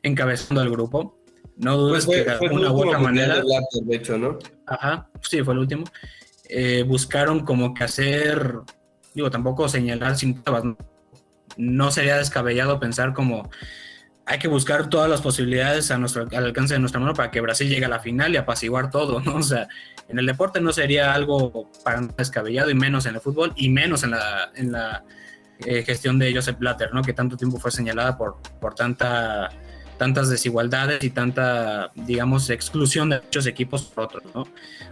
encabezando el grupo, no dudes Pues que de alguna u otra manera, de Blatter, de hecho, ¿no? ajá, sí, fue el último, buscaron como que hacer, digo, tampoco señalar sin pruebas, no sería descabellado pensar como hay que buscar todas las posibilidades al alcance de nuestra mano para que Brasil llegue a la final y apaciguar todo, ¿no? O sea, en el deporte no sería algo para nada descabellado, y menos en el fútbol, y menos en la gestión de Joseph Blatter, ¿no? Que tanto tiempo fue señalada por tantas desigualdades y tanta, digamos, exclusión de muchos equipos por otros, ¿no?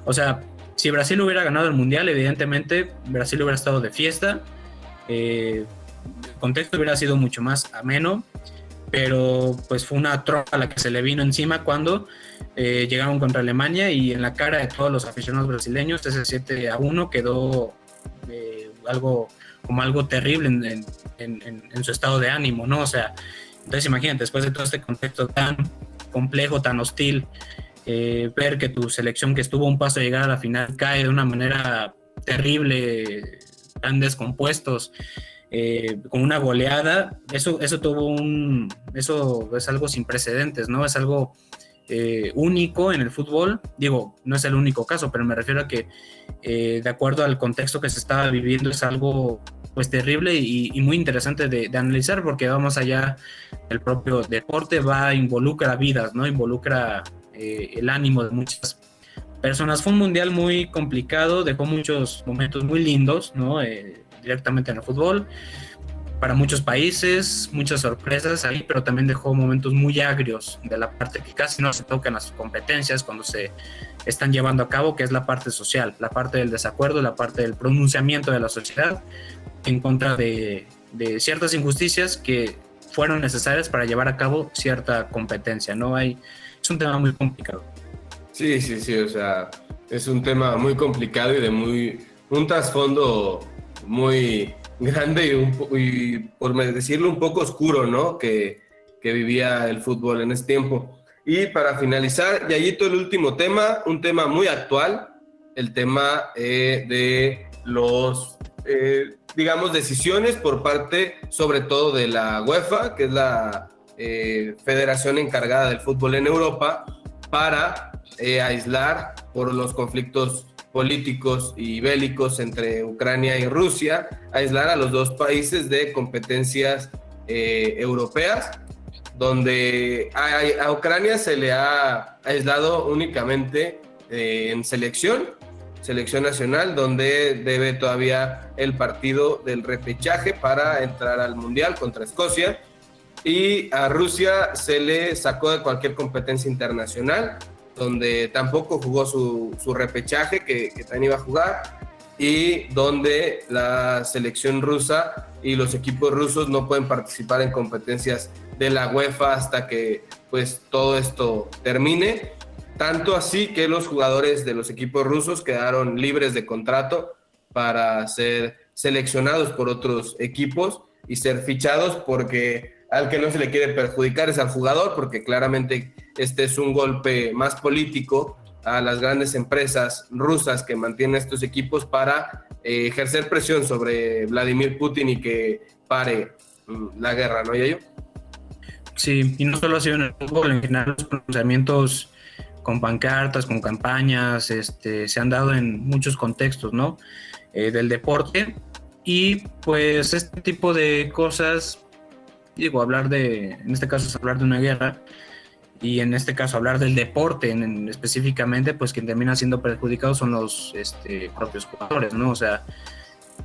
O sea, si Brasil hubiera ganado el Mundial, evidentemente Brasil hubiera estado de fiesta, el contexto hubiera sido mucho más ameno, pero pues fue una tropa a la que se le vino encima cuando llegaron contra Alemania, y en la cara de todos los aficionados brasileños ese 7-1 quedó algo terrible en su estado de ánimo, ¿no? O sea, entonces imagínate, después de todo este contexto tan complejo, tan hostil, ver que tu selección, que estuvo a un paso de llegar a la final, cae de una manera terrible, tan descompuestos, con una goleada, eso es algo sin precedentes, ¿no? Es algo único en el fútbol. Digo, no es el único caso, pero me refiero a que de acuerdo al contexto que se estaba viviendo, es algo pues terrible y muy interesante de analizar, porque va más allá del propio deporte, involucra vidas, ¿no? Involucra el ánimo de muchas personas. Fue un mundial muy complicado, dejó muchos momentos muy lindos, ¿no? Directamente en el fútbol, para muchos países, muchas sorpresas ahí, pero también dejó momentos muy agrios de la parte que casi no se tocan las competencias cuando se están llevando a cabo, que es la parte social, la parte del desacuerdo, la parte del pronunciamiento de la sociedad en contra de ciertas injusticias que fueron necesarias para llevar a cabo cierta competencia, ¿no? Es un tema muy complicado. Sí, o sea, es un tema muy complicado y de un trasfondo muy grande y por decirlo un poco oscuro, ¿no? Que vivía el fútbol en ese tiempo. Y para finalizar, Yayito, el último tema, un tema muy actual, el tema de los, digamos, decisiones por parte, sobre todo de la UEFA, que es la federación encargada del fútbol en Europa, para aislar por los conflictos políticos y bélicos entre Ucrania y Rusia, aislar a los dos países de competencias europeas, donde a Ucrania se le ha aislado únicamente en selección nacional, donde debe todavía el partido del repechaje para entrar al Mundial contra Escocia, y a Rusia se le sacó de cualquier competencia internacional, donde tampoco jugó su repechaje que también iba a jugar, y donde la selección rusa y los equipos rusos no pueden participar en competencias de la UEFA hasta que pues todo esto termine. Tanto así que los jugadores de los equipos rusos quedaron libres de contrato para ser seleccionados por otros equipos y ser fichados, porque al que no se le quiere perjudicar es al jugador, porque claramente este es un golpe más político a las grandes empresas rusas que mantienen estos equipos para ejercer presión sobre Vladimir Putin y que pare la guerra, ¿no, Yayo? Sí, y no solo ha sido en el fútbol, en general los pronunciamientos con pancartas, con campañas, se han dado en muchos contextos, ¿no? Del deporte, y pues este tipo de cosas, digo, en este caso es hablar de una guerra, y en este caso hablar del deporte específicamente, pues quien termina siendo perjudicado son los propios jugadores, ¿no? O sea,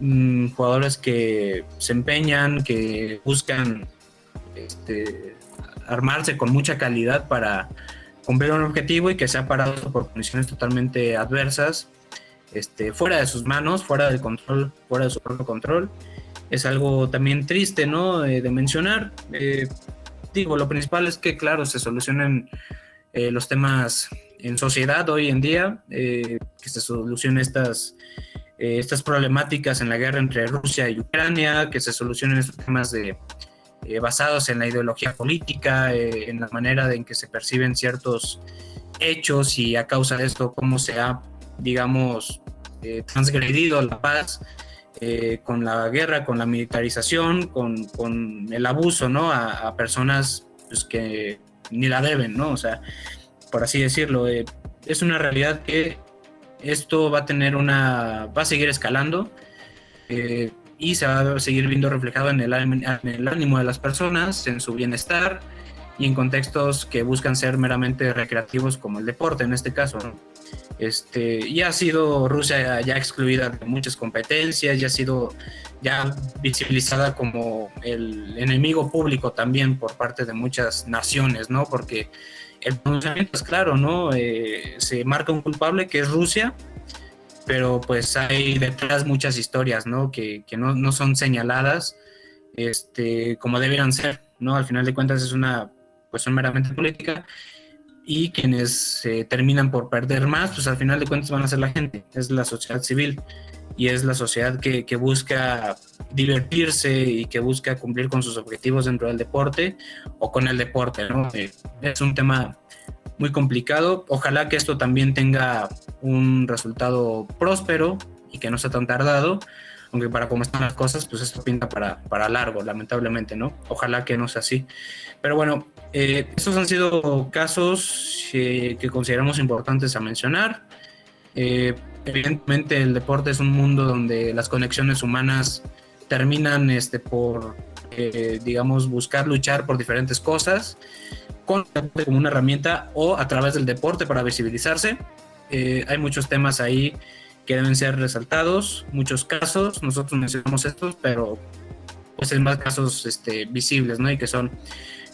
jugadores que se empeñan, que buscan armarse con mucha calidad para cumplir un objetivo y que se ha parado por condiciones totalmente adversas, fuera de sus manos, fuera del control, fuera de su propio control. Es algo también triste, ¿no? De mencionar. Lo principal es que, claro, se solucionen los temas en sociedad hoy en día, que se solucionen estas problemáticas en la guerra entre Rusia y Ucrania, que se solucionen estos temas basados en la ideología política, en la manera en que se perciben ciertos hechos y a causa de esto cómo se ha, digamos, transgredido la paz con la guerra, con la militarización, con el abuso, ¿no? A personas pues, que ni la deben, ¿no? O sea, por así decirlo, es una realidad que esto va a seguir escalando y se va a seguir viendo reflejado en el ánimo de las personas, en su bienestar y en contextos que buscan ser meramente recreativos como el deporte en este caso, ¿no? Ya ha sido Rusia ya excluida de muchas competencias, ya ha sido ya visibilizada como el enemigo público también por parte de muchas naciones, ¿no? Porque el pronunciamiento es claro, ¿no? Se marca un culpable que es Rusia, pero pues hay detrás muchas historias, ¿no? Que no son señaladas como debieran ser, ¿no? Al final de cuentas es una cuestión meramente política y quienes terminan por perder más, pues al final de cuentas van a ser la gente, es la sociedad civil y es la sociedad que busca divertirse y que busca cumplir con sus objetivos dentro del deporte o con el deporte, ¿no? Es un tema muy complicado. Ojalá que esto también tenga un resultado próspero y que no sea tan tardado, aunque para cómo están las cosas, pues esto pinta para largo, lamentablemente, ¿no? Ojalá que no sea así. Pero bueno, estos han sido casos que consideramos importantes a mencionar. Evidentemente el deporte es un mundo donde las conexiones humanas terminan por, digamos, buscar luchar por diferentes cosas, con el deporte como una herramienta o a través del deporte para visibilizarse. Hay muchos temas ahí que deben ser resaltados, muchos casos, nosotros mencionamos estos, pero pues hay más casos visibles, ¿no? Y que son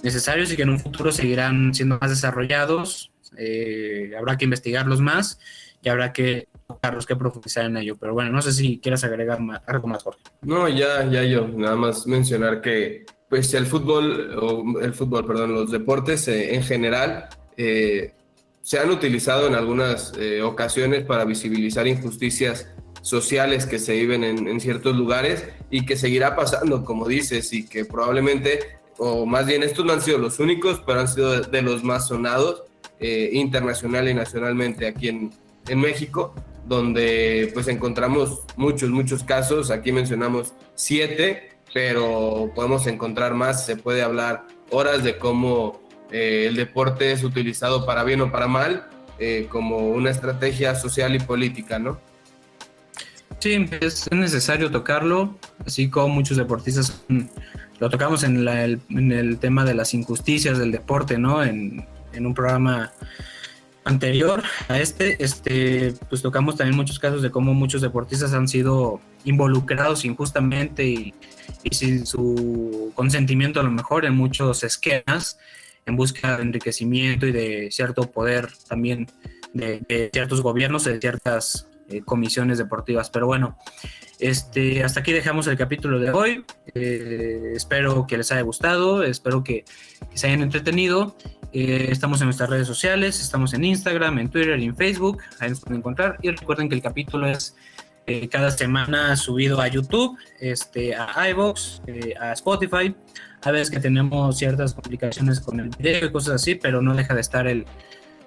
necesarios y que en un futuro seguirán siendo más desarrollados. Habrá que investigarlos más y habrá que tocarlos, que profundizar en ello. Pero bueno, no sé si quieras agregar algo más, Jorge. No, ya yo, nada más mencionar que pues los deportes en general se han utilizado en algunas ocasiones para visibilizar injusticias sociales que se viven en ciertos lugares y que seguirá pasando, como dices, y que probablemente, o más bien estos no han sido los únicos, pero han sido de los más sonados internacional y nacionalmente aquí en México, donde pues encontramos muchos casos. Aquí mencionamos 7, pero podemos encontrar más. Se puede hablar horas de cómo el deporte es utilizado para bien o para mal, como una estrategia social y política, ¿no? Sí, es necesario tocarlo, así como muchos deportistas lo tocamos en el tema de las injusticias del deporte, ¿no? En un programa anterior a pues tocamos también muchos casos de cómo muchos deportistas han sido involucrados injustamente y sin su consentimiento a lo mejor en muchos esquemas en busca de enriquecimiento y de cierto poder también de ciertos gobiernos, de ciertas comisiones deportivas. Pero bueno, hasta aquí dejamos el capítulo de hoy. Espero que les haya gustado, espero que se hayan entretenido. Estamos en nuestras redes sociales, estamos en Instagram, en Twitter y en Facebook, ahí nos pueden encontrar. Y recuerden que el capítulo es cada semana subido a YouTube, a iVoox, a Spotify. A veces que tenemos ciertas complicaciones con el video y cosas así, pero no deja de estar el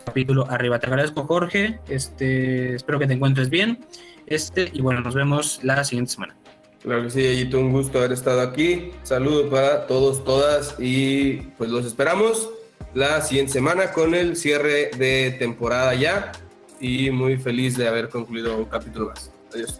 capítulo arriba. Te agradezco, Jorge, espero que te encuentres bien, y bueno, nos vemos la siguiente semana. Claro que sí, Yayito, un gusto haber estado aquí. Saludos para todos, todas, y pues los esperamos la siguiente semana con el cierre de temporada ya, y muy feliz de haber concluido un capítulo más. Adiós.